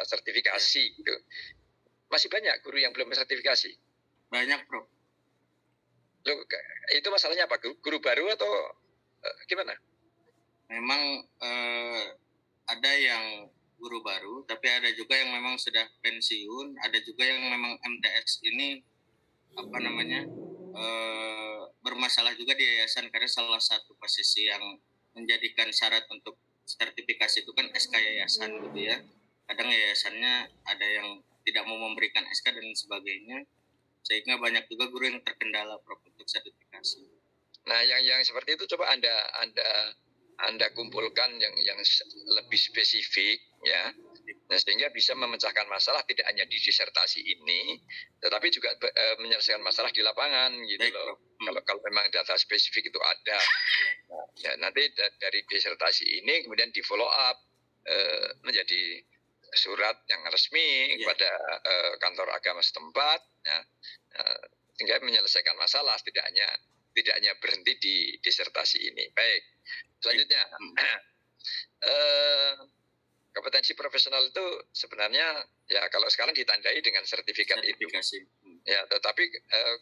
Speaker 2: sertifikasi gitu. Masih banyak guru yang belum sertifikasi.
Speaker 4: Banyak Prof.
Speaker 2: Loh, itu masalahnya apa? Guru baru atau gimana?
Speaker 4: Memang ada yang guru baru, tapi ada juga yang memang sudah pensiun, ada juga yang memang MTS ini bermasalah juga di yayasan, karena salah satu posisi yang menjadikan syarat untuk sertifikasi itu kan SK yayasan gitu ya. Kadang yayasannya ada yang tidak mau memberikan SK dan sebagainya, sehingga banyak juga guru yang terkendala untuk sertifikasi.
Speaker 2: Nah, yang seperti itu coba Anda kumpulkan yang lebih spesifik ya. Nah, sehingga bisa memecahkan masalah tidak hanya di disertasi ini, tetapi juga menyelesaikan masalah di lapangan gitu loh. Kalau memang data spesifik itu ada, nah, ya nanti dari disertasi ini kemudian di follow up menjadi surat yang resmi kepada kantor agama setempat, ya, sehingga menyelesaikan masalah tidak hanya berhenti di disertasi ini. Baik, selanjutnya. Kompetensi profesional itu sebenarnya ya kalau sekarang ditandai dengan sertifikasi. Ya, tetapi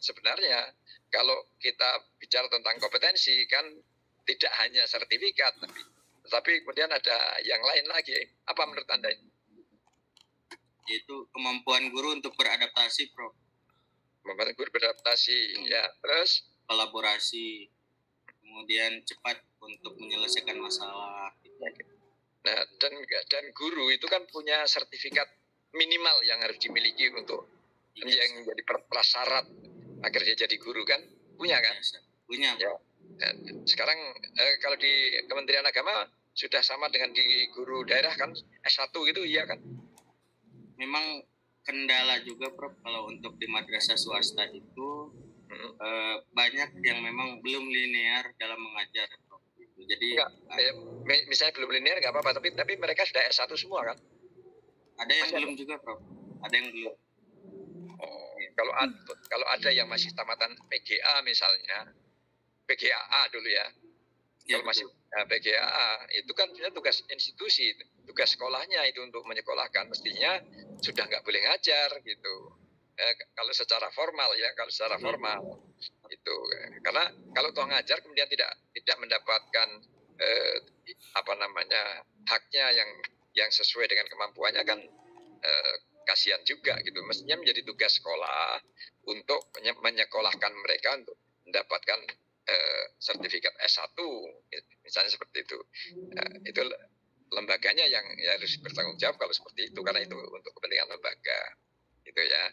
Speaker 2: sebenarnya kalau kita bicara tentang kompetensi kan tidak hanya sertifikat, tapi kemudian ada yang lain lagi. Apa menurut Anda?
Speaker 4: yaitu kemampuan guru untuk beradaptasi, Prof.
Speaker 2: Membantu guru beradaptasi, ya. Terus
Speaker 4: Kolaborasi, kemudian cepat untuk menyelesaikan masalah.
Speaker 2: nah, dan guru itu kan punya sertifikat minimal yang harus dimiliki untuk yang jadi prasyarat agar dia jadi guru kan, punya kan?
Speaker 4: Punya.
Speaker 2: Ya. Sekarang kalau di Kementerian Agama sudah sama dengan di guru daerah kan, S1 gitu, iya kan?
Speaker 4: Memang kendala juga, Prof, kalau untuk di madrasah swasta itu banyak yang memang belum linear dalam mengajar, Prof. Jadi
Speaker 2: misalnya belum linear nggak apa-apa, tapi mereka sudah S1 semua kan?
Speaker 4: Ada yang belum juga, Prof. Ada yang belum.
Speaker 2: Oh, kalau ada yang masih tamatan PGA misalnya, PGAA dulu ya.
Speaker 4: Ya,
Speaker 2: kalau masih PGAA itu kan tugas institusi, tugas sekolahnya itu untuk menyekolahkan, mestinya sudah nggak boleh ngajar gitu. Kalau secara formal ya, kalau secara formal itu, karena kalau toh ngajar kemudian tidak mendapatkan haknya yang sesuai dengan kemampuannya kan kasihan juga gitu. Mestinya menjadi tugas sekolah untuk menyekolahkan mereka untuk mendapatkan sertifikat S1 misalnya seperti itu. Itu lembaganya yang harus bertanggung jawab kalau seperti itu, karena itu untuk kepentingan lembaga gitu ya.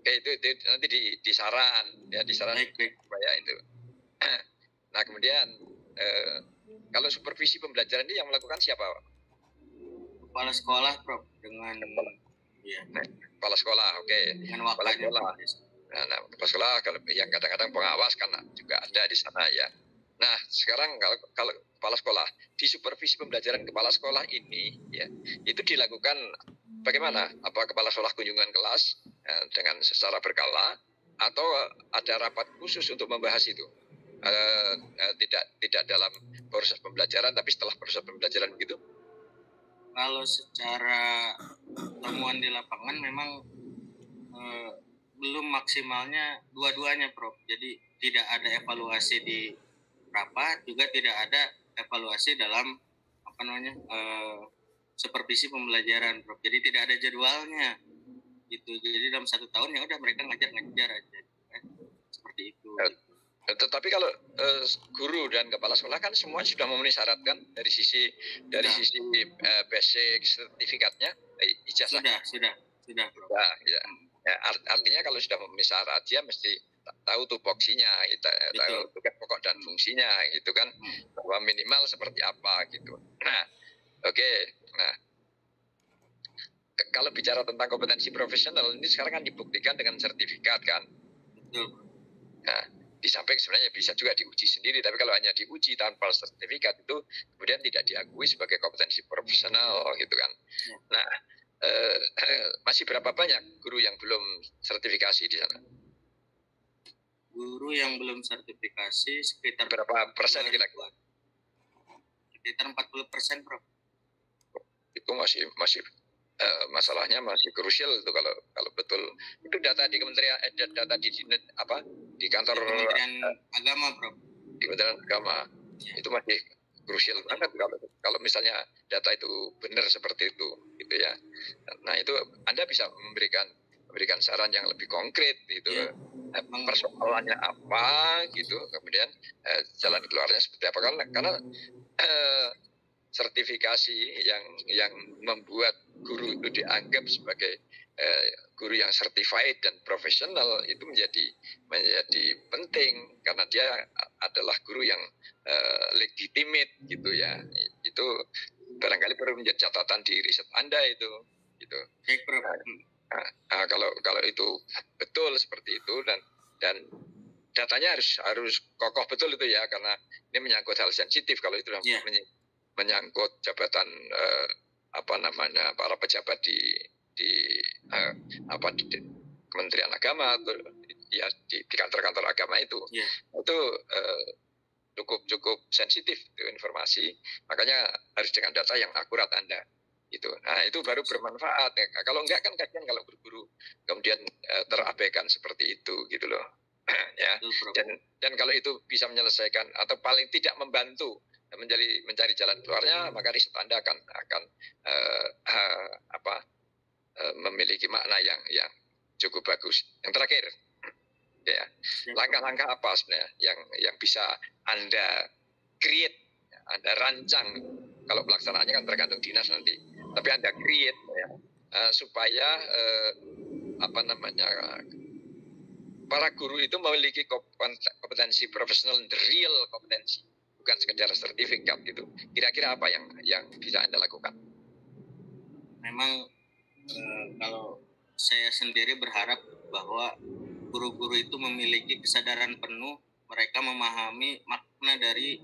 Speaker 2: Oke, itu nanti di saran ya, di saran supaya itu. Nah, kemudian kalau supervisi pembelajaran ini yang melakukan siapa?
Speaker 4: Kepala sekolah, Prof, dengan
Speaker 2: kepala sekolah. Oke.
Speaker 4: Dengan
Speaker 2: kepala sekolah. Nah, kepala sekolah kalau yang kadang-kadang pengawas kan juga ada di sana ya. Nah, sekarang kalau kepala sekolah, di supervisi pembelajaran kepala sekolah ini ya, itu dilakukan bagaimana? Apa kepala sekolah kunjungan kelas dengan secara berkala, atau ada rapat khusus untuk membahas itu? Tidak dalam proses pembelajaran, tapi setelah proses pembelajaran begitu?
Speaker 4: Kalau secara temuan di lapangan memang belum maksimalnya dua-duanya, Prof. Jadi tidak ada evaluasi di rapat, juga tidak ada evaluasi dalam supervisi pembelajaran, Prof. Jadi tidak ada jadwalnya gitu. Jadi dalam 1 tahun ya udah mereka ngajar aja, seperti itu.
Speaker 2: Tetapi kalau guru dan kepala sekolah kan semua sudah memenuhi syarat kan, dari sisi basic sertifikatnya, ijazah.
Speaker 4: Sudah, Prof.
Speaker 2: Ya. Ya, artinya kalau sudah memenuhi syarat, dia mesti tahu tupoksinya, tahu tugas pokok dan fungsinya gitu kan, bahwa minimal seperti apa gitu. Nah, oke. Nah, kalau bicara tentang kompetensi profesional ini sekarang kan dibuktikan dengan sertifikat kan. Nah, di samping sebenarnya bisa juga diuji sendiri, tapi kalau hanya diuji tanpa sertifikat itu kemudian tidak diakui sebagai kompetensi profesional gitu kan. Nah, masih berapa banyak guru yang belum sertifikasi di sana?
Speaker 4: Guru yang belum sertifikasi sekitar
Speaker 2: berapa persen kira-kira?
Speaker 4: Sekitar 40%, Prof.
Speaker 2: Itu masih masalahnya masih krusial itu kalau betul. Itu data di Kementerian data di kantor
Speaker 4: Kementerian Agama, Prof.
Speaker 2: Di Kementerian Agama. Itu masih krusial banget kalau misalnya data itu benar seperti itu gitu ya. Nah, itu Anda bisa memberikan saran yang lebih konkret gitu. Persoalannya apa gitu, kemudian jalan keluarnya seperti apa, karena sertifikasi yang membuat guru itu dianggap sebagai guru yang certified dan profesional itu menjadi penting, karena dia adalah guru yang legitimate gitu ya. Itu barangkali perlu menjadi catatan di riset Anda itu gitu. Nah, kalau itu betul seperti itu dan datanya harus kokoh betul itu ya, karena ini menyangkut hal sensitif. Kalau itu menyangkut jabatan para pejabat di Kementerian Agama atau ya di kantor-kantor agama itu cukup sensitif itu informasi, makanya harus dengan data yang akurat Anda gitu. Nah, itu baru bermanfaat. Kalau enggak kan kasihan kalau guru-guru kemudian terabaikan seperti itu gitu loh. Ya. Dan kalau itu bisa menyelesaikan atau paling tidak membantu mencari jalan keluarnya, maka riset Anda akan memiliki makna yang cukup bagus. Yang terakhir, ya, langkah-langkah apa sebenarnya yang bisa Anda create, Anda rancang? Kalau pelaksanaannya kan tergantung dinas nanti, tapi Anda create ya, supaya para guru itu memiliki kompetensi profesional, the real kompetensi, bukan sekedar sertifikat gitu. Kira-kira apa yang bisa Anda lakukan?
Speaker 4: Memang kalau saya sendiri berharap bahwa guru-guru itu memiliki kesadaran penuh, mereka memahami makna dari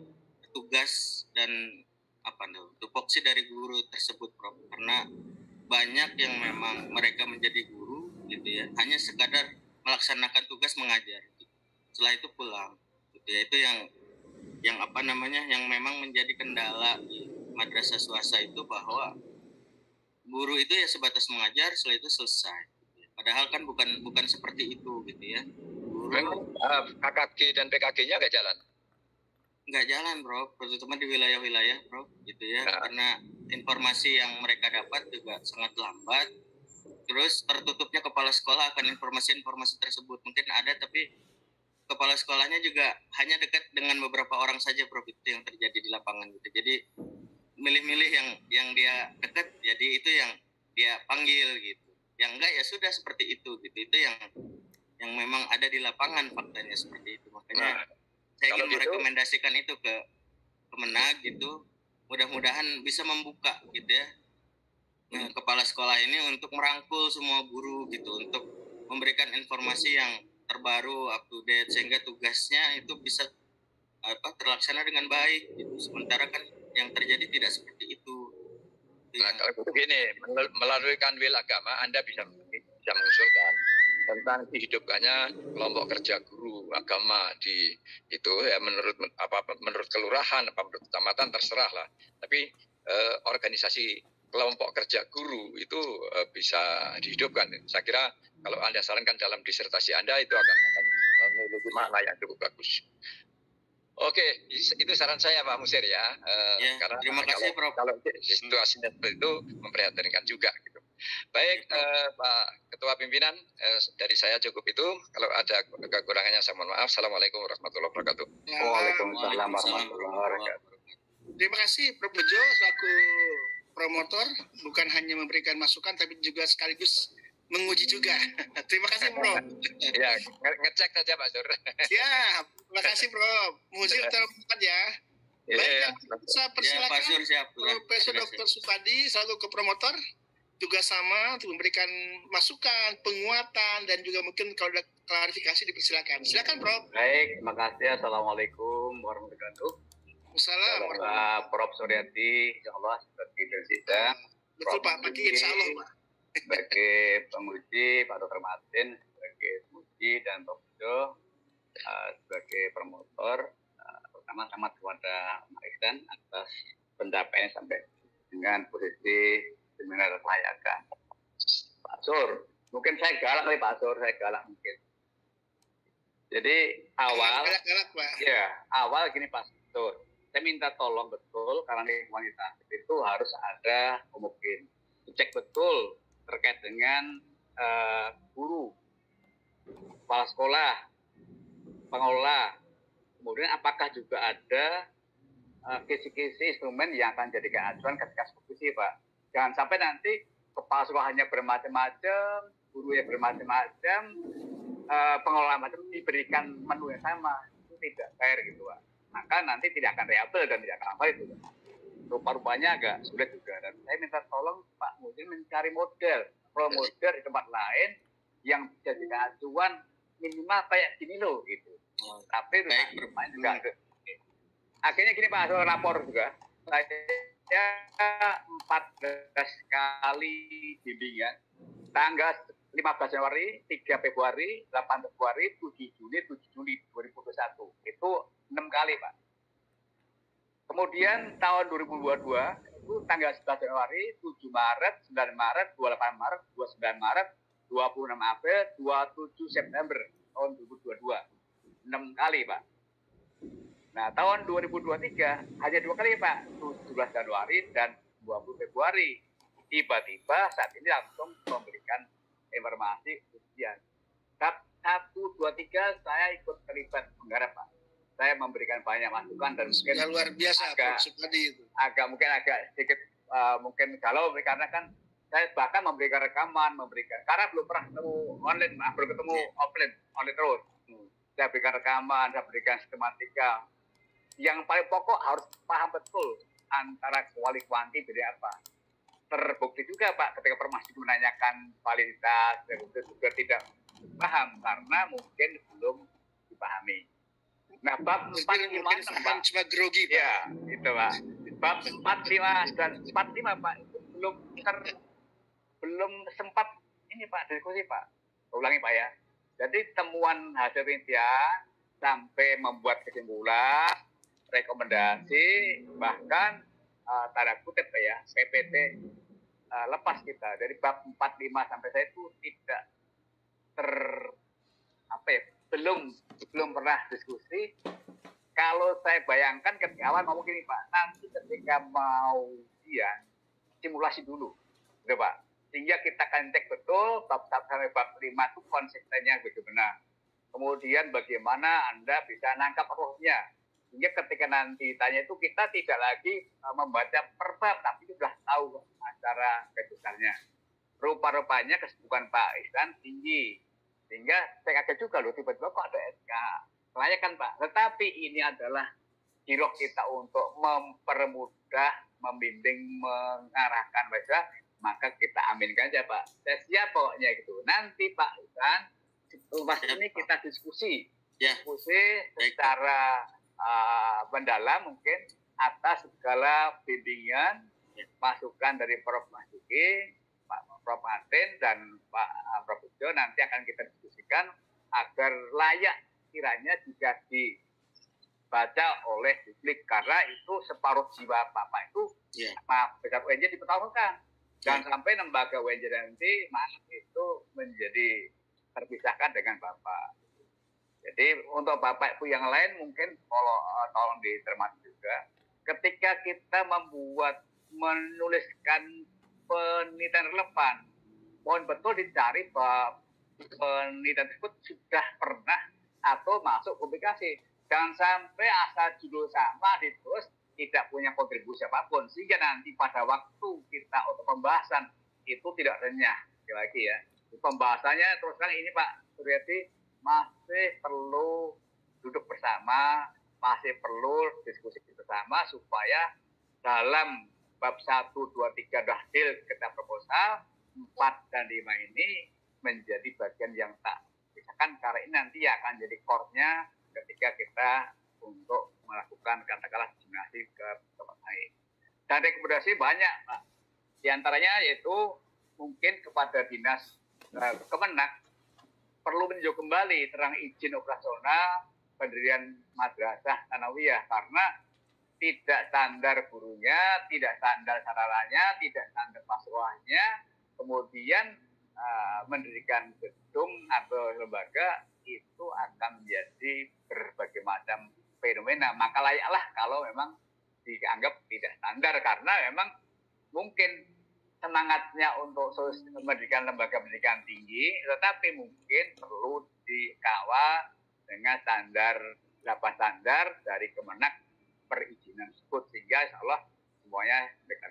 Speaker 4: tugas dan tupoksi dari guru tersebut, Prof. Karena banyak yang memang mereka menjadi guru gitu ya, hanya sekadar melaksanakan tugas mengajar. Setelah itu pulang. Gitu ya, itu yang memang menjadi kendala di madrasah swasta itu, bahwa guru itu ya sebatas mengajar, setelah itu selesai. Padahal kan bukan seperti itu gitu ya. Guru
Speaker 2: KKG dan PKG-nya nggak jalan?
Speaker 4: Nggak jalan, Bro, terutama di wilayah-wilayah, Bro, gitu ya. Karena informasi yang mereka dapat juga sangat lambat. Terus tertutupnya kepala sekolah akan informasi-informasi tersebut. Mungkin ada, tapi kepala sekolahnya juga hanya dekat dengan beberapa orang saja, Bro. Itu yang terjadi di lapangan gitu. Jadi milih-milih yang dia dekat, jadi itu yang dia panggil gitu. Yang enggak ya sudah seperti itu gitu. Itu yang memang ada di lapangan, faktanya seperti itu. Makanya saya ingin merekomendasikan itu ke Kemenag gitu. Mudah-mudahan bisa membuka gitu ya, kepala sekolah ini untuk merangkul semua guru gitu, untuk memberikan informasi yang terbaru, up to date, sehingga tugasnya itu bisa terlaksana dengan baik gitu. Sementara kan yang terjadi tidak seperti itu.
Speaker 2: Nah, kalau begini, melalui kanwil agama Anda bisa mengusulkan tentang dihidupkannya kelompok kerja guru agama di itu ya, menurut kelurahan apa menurut kecamatan terserah lah. Tapi organisasi kelompok kerja guru itu bisa dihidupkan. Saya kira kalau Anda sarankan dalam disertasi Anda itu akan memiliki makna yang cukup bagus. Oke, itu saran saya Pak Musir ya.
Speaker 4: Karena terima kasih Prof.
Speaker 2: Kalau situasinya seperti itu memprihatinkan juga gitu. Baik, Pak Ketua Pimpinan, dari saya cukup itu. Kalau ada kekurangannya saya mohon maaf. Assalamualaikum warahmatullahi wabarakatuh.
Speaker 3: Waalaikumsalam warahmatullahi wabarakatuh. Terima kasih Prof. Bejo selaku promotor, bukan hanya memberikan masukan tapi juga sekaligus menguji juga. Terima kasih Prof.
Speaker 2: Ya, ngecek saja Pak Sur.
Speaker 3: Siap. Terima kasih Prof. Muzil terhormat ya. Baik, saya persilakan Profesor Dr. Supadi selalu ke promotor juga sama untuk memberikan masukan, penguatan, dan juga mungkin kalau ada klarifikasi dipersilakan. Silakan Prof.
Speaker 9: Baik, terima kasih. Assalamualaikum warahmatullahi wabarakatuh.
Speaker 3: Assalamualaikum.
Speaker 9: Prof. Suryati, insya Allah sebagai Dirsidang.
Speaker 3: Betul Pak, pagi insya Allah Pak.
Speaker 9: Sebagai penguji, Pak Dr. Martin sebagai penguji, dan Prof. Jo sebagai promotor. Pertama selamat kepada Mas Iksan atas pencapaiannya sampai dengan posisi seminar kelayakan. Pak Sur, mungkin saya galak kali Pak Sur, mungkin. Jadi awal gini Pak Sur, saya minta tolong betul karena lingkungan kita itu harus ada mungkin cek betul terkait dengan guru, kepala sekolah, pengelola. Kemudian apakah juga ada kisi-kisi instrumen yang akan jadikan acuan ketika supervisi Pak. Jangan sampai nanti kepala sekolahnya bermacam-macam, gurunya bermacam-macam, pengelola macam diberikan menu yang sama. Itu tidak fair gitu Pak. Maka nanti tidak akan reliable dan tidak akan apa itu. Rupa-rupanya agak sulit juga. Dan saya minta tolong Pak Mudin mencari model di tempat lain yang dijadikan acuan minimal kayak gini loh gitu. Tapi rupanya juga akhirnya gini Pak, soal lapor juga. Saya 14 kali bimbingan, tanggal 15 Januari, 3 Februari, 8 Februari, 7 Juni, 7 Juli 2021. Itu 6 kali Pak. Kemudian tahun 2022, itu tanggal 11 Januari, 7 Maret, 9 Maret, 28 Maret, 29 Maret, 26 April, 27 September tahun 2022. 6 kali Pak. Nah tahun 2023 hanya 2 kali Pak, 17 Januari dan 20 Februari. tiba-tiba saat ini langsung memberikan informasi ujian. Bab 1, 2, 3 saya ikut terlibat menggarap, Pak. Saya memberikan banyak masukan dan mungkin
Speaker 3: Ya, luar biasa
Speaker 9: agak,
Speaker 3: Prof. Supadi itu.
Speaker 9: agak sedikit mungkin galau karena kan saya bahkan memberikan rekaman, karena belum pernah ketemu online, belum ketemu offline terus. Saya berikan rekaman, saya berikan sistematika. Yang paling pokok harus paham betul antara kuanti dari apa. Terbukti juga Pak ketika Permasi menanyakan validitas, itu juga tidak paham karena mungkin belum dipahami. Nah, bab 4, 5, 6 Pak.
Speaker 3: Cuma grogi Pak.
Speaker 9: Ya, itu Pak. Bab 4, 5 dan 4, 5 Pak itu belum sempat ini Pak diskusi Pak. Ulangi Pak ya. Jadi temuan hasil penelitian sampai membuat kesimpulan, rekomendasi, bahkan tanda kutip Pak ya, PPT lepas kita dari bab 4, 5 sampai saya itu tidak belum pernah diskusi. Kalau saya bayangkan ketika awal ngomong gini Pak, nanti ketika mau ujian simulasi dulu, gitu Pak. Sehingga kita akan cek betul bab 1 sampai bab 5 itu konsistennya bagaimana. Kemudian bagaimana Anda bisa nangkap rohnya. Sehingga ketika nanti tanya itu kita tidak lagi membaca per bab, tapi sudah tahu acara kejutannya. Rupa-rupanya kesibukan Pak Ihsan tinggi. Sehingga saya kaget juga loh, tiba-tiba kok ada SK. Kelayakan Pak. Tetapi ini adalah dialog kita untuk mempermudah, membimbing, mengarahkan mereka, maka kita aminkan aja Pak. Saya siap pokoknya gitu. Nanti Pak Ihsan, lepas ini kita diskusi. Diskusi secara mendalam mungkin atas segala bimbingan, masukan dari Prof. Masuki, Pak Prof. Martin dan Pak Prof. Bejo nanti akan kita diskusikan agar layak kiranya jika dibaca oleh publik karena itu separuh jiwa Bapak itu besar UNJ dipertaruhkan. Jangan sampai lembaga UNJ nanti itu menjadi terpisahkan dengan Bapak. Jadi untuk Bapak Ibu yang lain mungkin tolong dicermati juga. Ketika kita menuliskan penelitian relevan, mohon betul dicari bahwa penelitian tersebut sudah pernah atau masuk publikasi. Jangan sampai asal judul sama ditulis tidak punya kontribusi apapun, sehingga nanti pada waktu kita untuk pembahasan itu tidak renyah. Lagi ya, pembahasannya terus terang ini Pak Suryati masih perlu duduk bersama, masih perlu diskusi bersama supaya dalam bab 1, 2, 3 dahil kita proposal, 4 dan 5 ini menjadi bagian yang tak pisahkan karena ini nanti akan jadi core-nya ketika kita untuk melakukan katakanlah donasi ke tempat lain. Dan rekomendasi banyak Pak. Di antaranya yaitu mungkin kepada Dinas Kemenak perlu meninjau kembali tentang izin operasional pendirian madrasah Tsanawiyah karena tidak standar gurunya, tidak standar sarananya, tidak standar pasrohnya, kemudian mendirikan gedung atau lembaga itu akan menjadi berbagai macam fenomena. Maka layaklah kalau memang dianggap tidak standar karena memang mungkin semangatnya untuk mendirikan lembaga pendidikan tinggi, tetapi mungkin perlu dikawal dengan standar 8 standar dari Kemenak perizinan tersebut sehingga insya Allah semuanya dekat.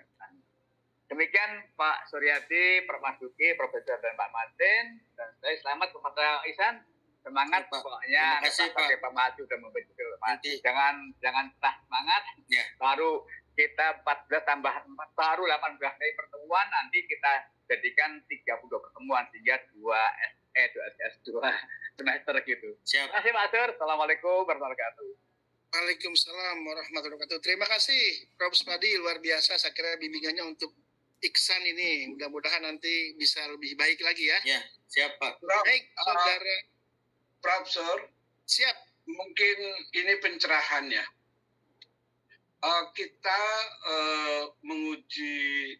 Speaker 9: Demikian Pak Suryati, Prof. Masuki, Profesor dan Pak Martin, dan saya selamat kepada Ihsan. Semangat Pak. Pokoknya sebagai pemaju dan membentuk mati. Jangan setah semangat. Ya. Baru kita 14 tambah 4 baru 18 kali pertemuan, nanti kita jadikan 32 pertemuan sehingga 2 semester gitu. Terima kasih Pak Sur. Assalamualaikum warahmatullahi wabarakatuh.
Speaker 3: Waalaikumsalam warahmatullahi wabarakatuh. Terima kasih Prof. Supadi, luar biasa. Saya kira bimbingannya untuk Iksan ini mudah-mudahan nanti bisa lebih baik lagi ya.
Speaker 8: Ya, siap Pak.
Speaker 3: Baik, saudara.
Speaker 7: Profesor,
Speaker 3: siap.
Speaker 7: Mungkin ini pencerahannya. Kita menguji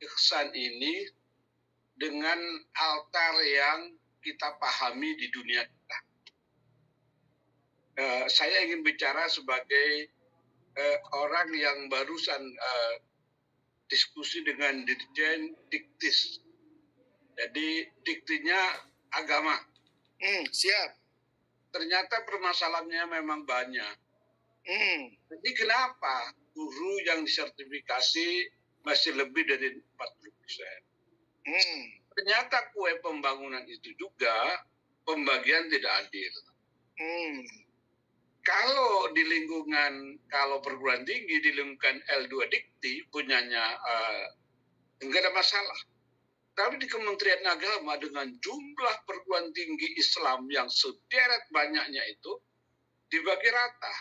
Speaker 7: Ihsan ini dengan altar yang kita pahami di dunia kita. Saya ingin bicara sebagai orang yang barusan diskusi dengan Dirjen Diktis. Jadi diktinya agama.
Speaker 3: Siap.
Speaker 7: Ternyata permasalahannya memang banyak. Jadi kenapa guru yang disertifikasi masih lebih dari 40%? Ternyata kue pembangunan itu juga pembagian tidak adil. Kalau di lingkungan, kalau perguruan tinggi di lingkungan L2 Dikti punyanya enggak ada masalah. Tapi di Kementerian Agama dengan jumlah perguruan tinggi Islam yang sederet banyaknya itu dibagi rata.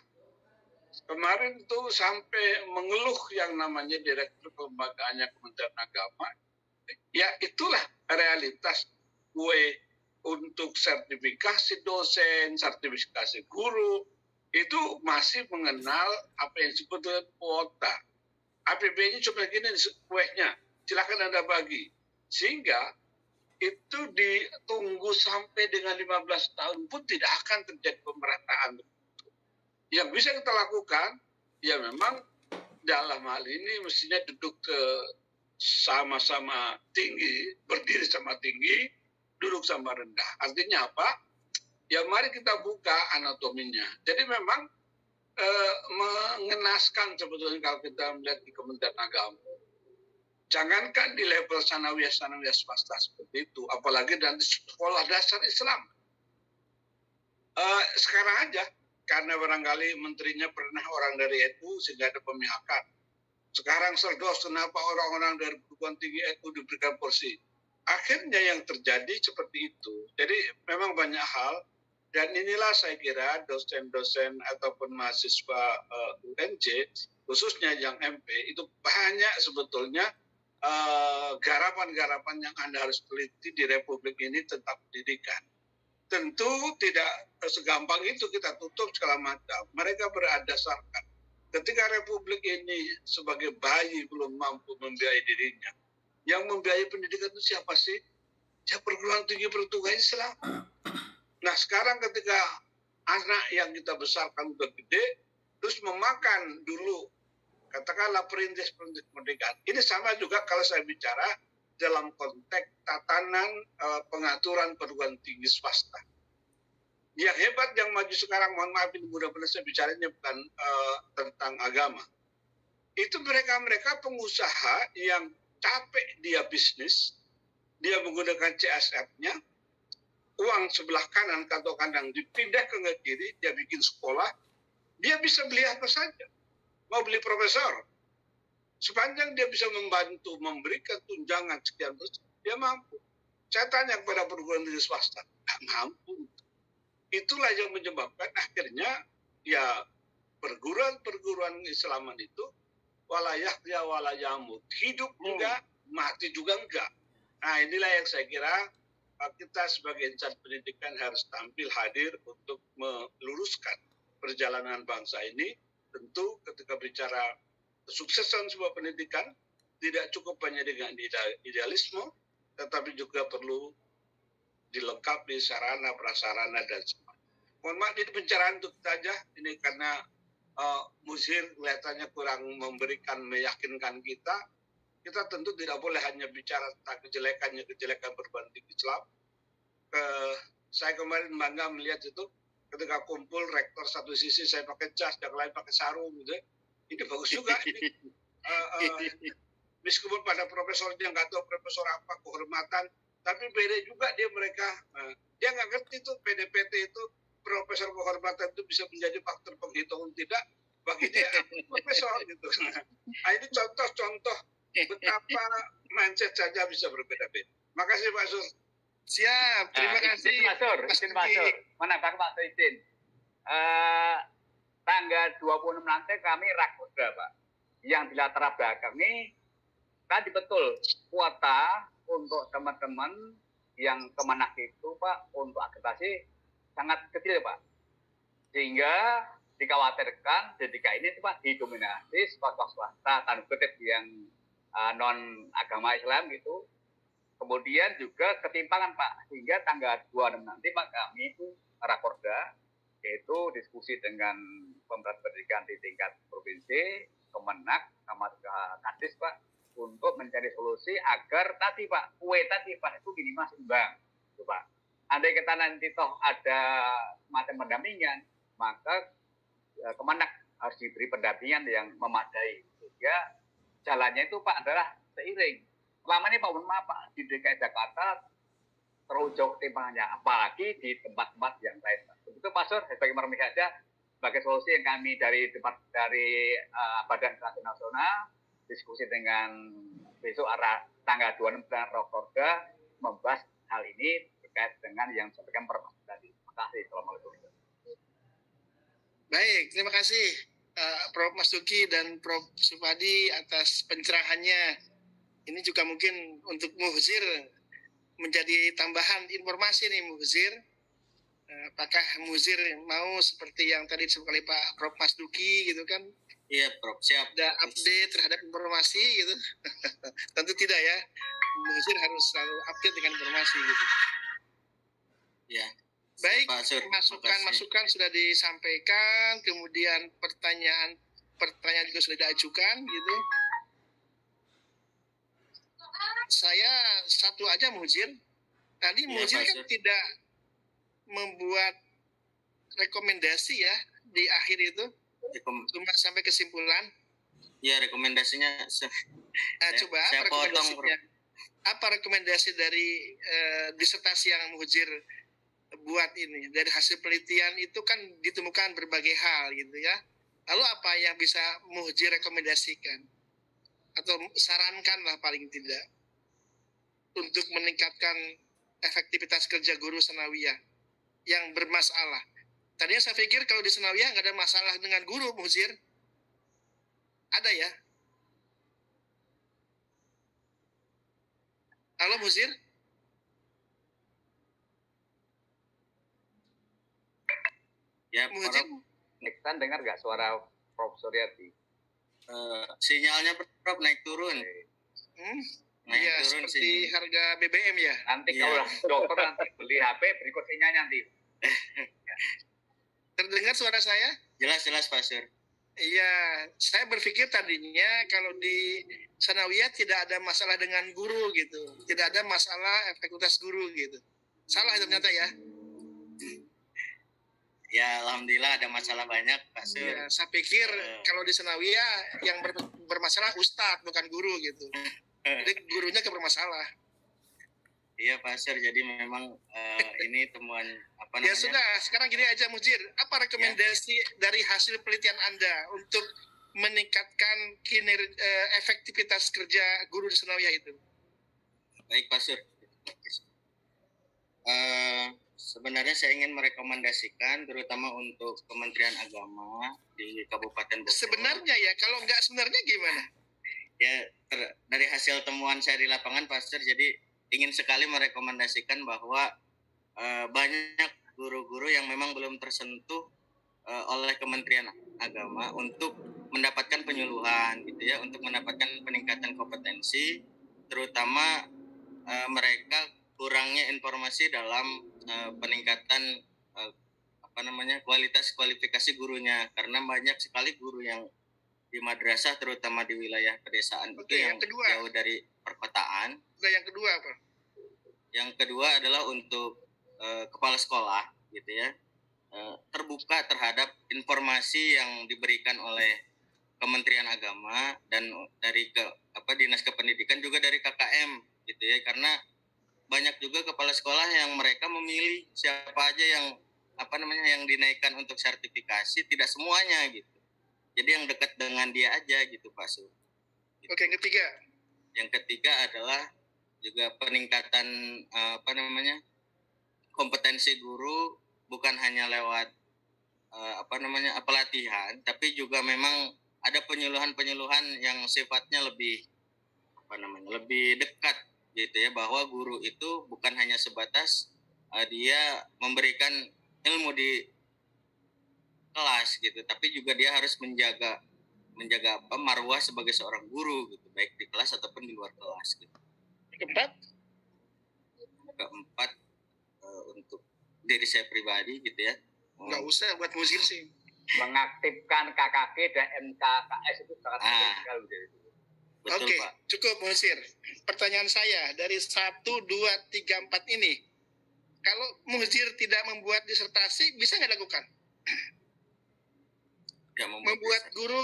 Speaker 7: Kemarin itu sampai mengeluh yang namanya Direktur Kelembagaannya Kementerian Agama. Ya itulah realitas kue untuk sertifikasi dosen, sertifikasi guru, itu masih mengenal apa yang disebut dengan kuota. APB-nya cuma gini kuehnya, silakan Anda bagi. Sehingga itu ditunggu sampai dengan 15 tahun pun tidak akan terjadi pemerataan. Yang bisa kita lakukan, ya memang dalam hal ini mestinya duduk sama-sama tinggi, berdiri sama tinggi, duduk sama rendah. Artinya apa? Ya mari kita buka anatominya. Jadi memang mengenaskan sebetulnya kalau kita melihat di Kementerian Agama. Jangankan di level sanawiyah swasta seperti itu, apalagi dari sekolah dasar Islam. Sekarang aja, karena barangkali menterinya pernah orang dari NU sehingga ada pemihakan. Sekarang serdos kenapa orang-orang dari perguruan tinggi NU diberikan porsi. Akhirnya yang terjadi seperti itu. Jadi memang banyak hal, dan inilah saya kira dosen-dosen ataupun mahasiswa UNJ, khususnya yang MP, itu banyak sebetulnya garapan-garapan yang Anda harus teliti di Republik ini tentang pendidikan. Tentu tidak segampang itu kita tutup segala macam. Mereka berdasarkan ketika Republik ini sebagai bayi belum mampu membiayai dirinya. Yang membiayai pendidikan itu siapa sih? Ya perguruan tinggi perguruan Islam. Nah sekarang ketika anak yang kita besarkan udah gede, terus memakan dulu katakanlah perintis pendidikan. Ini sama juga kalau saya bicara dalam konteks tatanan pengaturan perguruan tinggi swasta. Yang hebat yang maju sekarang, mohon maaf ini mudah-mudahan saya bicaranya bukan tentang agama. Itu mereka pengusaha yang capek dia bisnis, dia menggunakan CSR-nya, uang sebelah kanan kantong kandang dipindah ke kiri, dia bikin sekolah, dia bisa beli apa saja. Mau beli profesor, sepanjang dia bisa membantu memberikan tunjangan sekian terus, dia mampu. Saya tanya kepada perguruan tinggi swasta, nggak mampu. Itulah yang menyebabkan akhirnya ya perguruan Islaman itu walayahya walayamut, hidup juga, mati juga enggak. Nah inilah yang saya kira kita sebagai insan pendidikan harus tampil hadir untuk meluruskan perjalanan bangsa ini. Tentu ketika bicara kesuksesan sebuah pendidikan tidak cukup hanya dengan idealisme, tetapi juga perlu dilengkapi sarana, prasarana, dan sebagainya. Mohon maaf ini pencerahan untuk kita aja, ini karena Musir kelihatannya kurang memberikan, meyakinkan kita. Kita tentu tidak boleh hanya bicara tentang kejelekan perguruan tinggi Islam. Saya kemarin bangga melihat itu, ketika kumpul rektor satu sisi saya pakai jas, yang lain pakai sarung gitu. Ini bagus juga ini. Meskipun pada profesornya nggak tahu profesor apa, kehormatan, tapi beda juga mereka. Dia nggak ngerti tuh PDPT itu profesor kehormatan itu bisa menjadi faktor penghitungan tidak. Bagi dia profesor gitu. Nah, ini contoh-contoh betapa mindset saja bisa berbeda-beda. Makasih Pak Sur.
Speaker 3: Siap, terima kasih.
Speaker 9: Izin Pak Sur. Mana Pak Sur izin. Tanggal 26 nanti kami rakorda Pak. Yang di latar belakang ini tadi betul kuota untuk teman-teman yang Kemenak itu Pak untuk akreditasi sangat kecil Pak. Sehingga dikhawatirkan ketika ini Pak didominasi swasta tanda kutip yang non agama Islam gitu. Kemudian juga ketimpangan Pak, sehingga tanggal 26 nanti Pak kami itu rakorda, yaitu diskusi dengan pemerintah pendidikan di tingkat provinsi, Kemenak, sama Kadis Pak, untuk mencari solusi agar tadi Pak, kue tadi Pak itu minimal seimbang, gitu, Pak. Andai kata nanti toh ada macam pendampingan, maka Kemenak harus diberi pendampingan yang memadai. Sehingga jalannya itu Pak adalah seiring. Selama ini Pak, maaf Pak, di DKI Jakarta terlalu jauh timbangannya, apalagi di tempat-tempat yang lain. Begitu Pak Sur, sebagai meremih saja, sebagai solusi yang kami dari Badan Strategi Nasional, diskusi dengan besok arah tanggal 26 bulan Oktober, membahas hal ini terkait dengan yang disampaikan Prof. tadi. Terima kasih. Assalamualaikum.
Speaker 3: Baik, terima kasih Prof. Mas Duki dan Prof. Supadi atas pencerahannya. Ini juga mungkin untuk Muhzir menjadi tambahan informasi nih Muhzir. Apakah Muhzir mau seperti yang tadi disebut oleh Pak Prof. Mas Duki gitu kan?
Speaker 4: Iya, Prof. Siap.
Speaker 3: Ada update terhadap informasi gitu? Tentu tidak ya. Muhzir harus selalu update dengan informasi gitu.
Speaker 4: Ya.
Speaker 3: Baik,
Speaker 4: Pak Sur,
Speaker 3: masukan-masukan sudah disampaikan, kemudian pertanyaan juga sudah diajukan gitu. Saya satu aja Muhzir. Tadi
Speaker 4: Ya,
Speaker 3: Muhzir
Speaker 4: Pak
Speaker 3: kan
Speaker 4: Sur.
Speaker 3: tidak membuat rekomendasi ya di akhir itu, cuma sampai kesimpulan.
Speaker 4: Ya, rekomendasinya
Speaker 3: Coba
Speaker 4: saya
Speaker 3: apa rekomendasinya?
Speaker 4: potong,
Speaker 3: Apa rekomendasi dari disertasi yang Muhzir buat ini? Dari hasil penelitian itu kan ditemukan berbagai hal gitu ya. Lalu apa yang bisa Muhzir rekomendasikan? Atau sarankan lah paling tidak untuk meningkatkan efektivitas kerja guru sanawiyah yang bermasalah. Tadinya saya pikir kalau di sanawiyah nggak ada masalah dengan guru, Muhzir. Ada ya? Halo Muhzir?
Speaker 4: Ya,
Speaker 3: Muhzir?
Speaker 9: Nixon dengar nggak suara Prof. Suryadi?
Speaker 4: Sinyalnya Prof naik turun. Naik
Speaker 3: Iya,
Speaker 4: turun
Speaker 3: seperti harga BBM ya.
Speaker 9: Nanti
Speaker 4: Iya.
Speaker 9: kalau dokter nanti beli HP berikut sinyalnya nanti.
Speaker 3: Terdengar suara saya?
Speaker 4: Jelas Pak Sur.
Speaker 3: Iya, saya berpikir tadinya kalau di sanawiyah tidak ada masalah dengan guru gitu. Tidak ada masalah efektivitas guru gitu. Salah ternyata ya.
Speaker 4: Ya, alhamdulillah ada masalah banyak Pak Sur.
Speaker 3: Ya, saya pikir kalau di sanawiyah yang bermasalah ustadz bukan guru gitu. Jadi gurunya bermasalah.
Speaker 4: Iya Pak Sur, jadi memang ini temuan apa
Speaker 3: Ya
Speaker 4: namanya?
Speaker 3: sudah, sekarang gini aja Mujir, apa rekomendasi dari hasil penelitian Anda untuk meningkatkan efektivitas kerja guru di sanawiyah itu?
Speaker 4: Baik Pak Sur. Sebenarnya saya ingin merekomendasikan terutama untuk Kementerian Agama di Kabupaten Bogor.
Speaker 3: Sebenarnya ya, kalau nggak sebenarnya gimana?
Speaker 4: Ya, dari hasil temuan saya di lapangan Pak Sur, jadi ingin sekali merekomendasikan bahwa banyak guru-guru yang memang belum tersentuh oleh Kementerian Agama untuk mendapatkan penyuluhan gitu ya, untuk mendapatkan peningkatan kompetensi, terutama mereka kurangnya informasi dalam peningkatan kualitas kualifikasi gurunya, karena banyak sekali guru yang di madrasah terutama di wilayah pedesaan itu yang jauh dari perkotaan.
Speaker 3: Yang kedua apa?
Speaker 4: Yang kedua adalah untuk kepala sekolah gitu ya, terbuka terhadap informasi yang diberikan oleh Kementerian Agama dan dari Dinas Kependidikan, juga dari KKM gitu ya, karena banyak juga kepala sekolah yang mereka memilih siapa aja yang yang dinaikkan untuk sertifikasi, tidak semuanya gitu. Jadi yang dekat dengan dia aja gitu Pak Su. Gitu.
Speaker 3: Oke, yang ketiga.
Speaker 4: Yang ketiga adalah juga peningkatan kompetensi guru, bukan hanya lewat pelatihan, tapi juga memang ada penyuluhan-penyuluhan yang sifatnya lebih lebih dekat gitu ya, bahwa guru itu bukan hanya sebatas dia memberikan ilmu di kelas gitu, tapi juga dia harus menjaga marwah sebagai seorang guru gitu, baik di kelas ataupun di luar kelas gitu. Keempat untuk diri saya pribadi gitu ya.
Speaker 3: Nggak usah buat Muhzir sih.
Speaker 9: Mengaktifkan KKG dan MKKS itu sangat penting sekali.
Speaker 4: Betul,
Speaker 3: Oke,
Speaker 4: Pak.
Speaker 3: cukup Musir. Pertanyaan saya dari 1, 2, 3, 4 ini. Kalau Muhjir tidak membuat disertasi, bisa nggak lakukan? Membuat guru,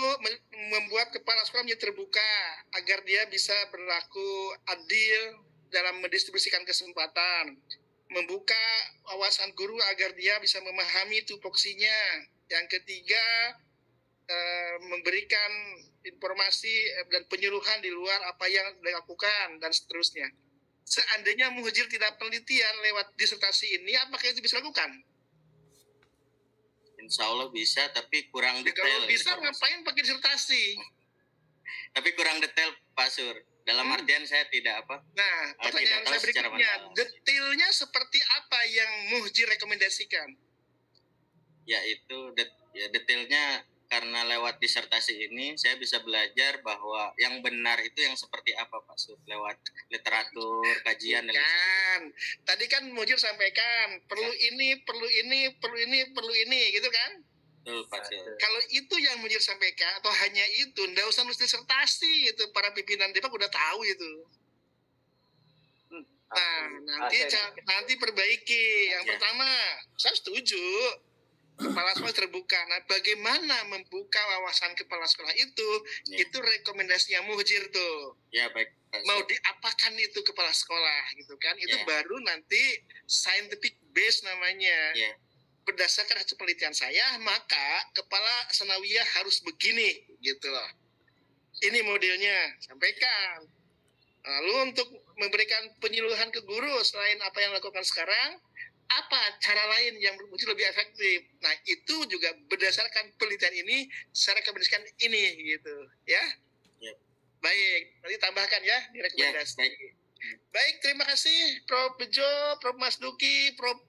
Speaker 3: membuat kepala sekolah menjadi terbuka agar dia bisa berlaku adil dalam mendistribusikan kesempatan. Membuka wawasan guru agar dia bisa memahami tupoksinya. Yang ketiga, memberikan informasi dan penyuluhan di luar apa yang dilakukan dan seterusnya. Seandainya Muhjir tidak penelitian lewat disertasi ini, apakah itu bisa dilakukan?
Speaker 4: Insya Allah bisa, tapi kurang detail.
Speaker 3: Kalau bisa ngapain pakai disertasi?
Speaker 4: Tapi kurang detail, Pak Sur. Dalam artian saya tidak apa?
Speaker 3: Nah, pertanyaan saya berikutnya, detailnya seperti apa yang Muhjir rekomendasikan?
Speaker 4: Yaitu detailnya karena lewat disertasi ini saya bisa belajar bahwa yang benar itu yang seperti apa, Pak Sur, lewat literatur, kajian dan
Speaker 3: tadi kan Muhjir sampaikan perlu ini, perlu ini, perlu ini, perlu ini, gitu kan?
Speaker 4: Betul, Pak Sur.
Speaker 3: Kalau itu yang Muhjir sampaikan atau hanya itu, nggak usah nulis disertasi, itu para pimpinan Depak udah tahu itu. Nah, nanti perbaiki. Yang pertama, saya setuju. Kepala sekolah terbuka. Nah, bagaimana membuka wawasan kepala sekolah itu? Itu rekomendasinya Muhjir tuh.
Speaker 4: Ya, baik.
Speaker 3: Mau diapakan itu kepala sekolah gitu kan? Itu baru nanti scientific base namanya. Berdasarkan hasil penelitian saya, maka kepala sanawiyah harus begini gitu loh. Ini modelnya, sampaikan. Lalu untuk memberikan penyuluhan ke guru selain apa yang dilakukan sekarang, apa cara lain yang mungkin lebih efektif? Nah, itu juga berdasarkan penelitian ini, saya rekomendasikan ini gitu, ya. Baik, nanti tambahkan ya di rekomendasi. Baik, terima kasih Prof. Bejo, Prof. Mas Duki, Prof.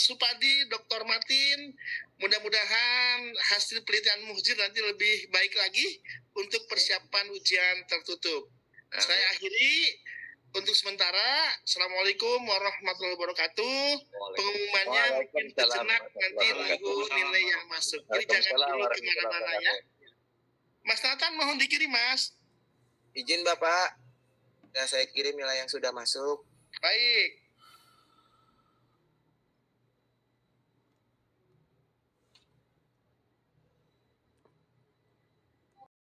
Speaker 3: Supadi, Dr. Martin. Mudah-mudahan hasil penelitian Muhjir nanti lebih baik lagi untuk persiapan ujian tertutup. Saya akhiri. Untuk sementara, Assalamualaikum warahmatullahi wabarakatuh. Pengumumannya mungkin sejenak nanti nunggu nilai yang masuk. Jadi jangan dulu kemana-mana ya. Mas Nathan mohon dikirim, Mas.
Speaker 10: Izin Bapak, saya kirim nilai yang sudah masuk.
Speaker 3: Baik.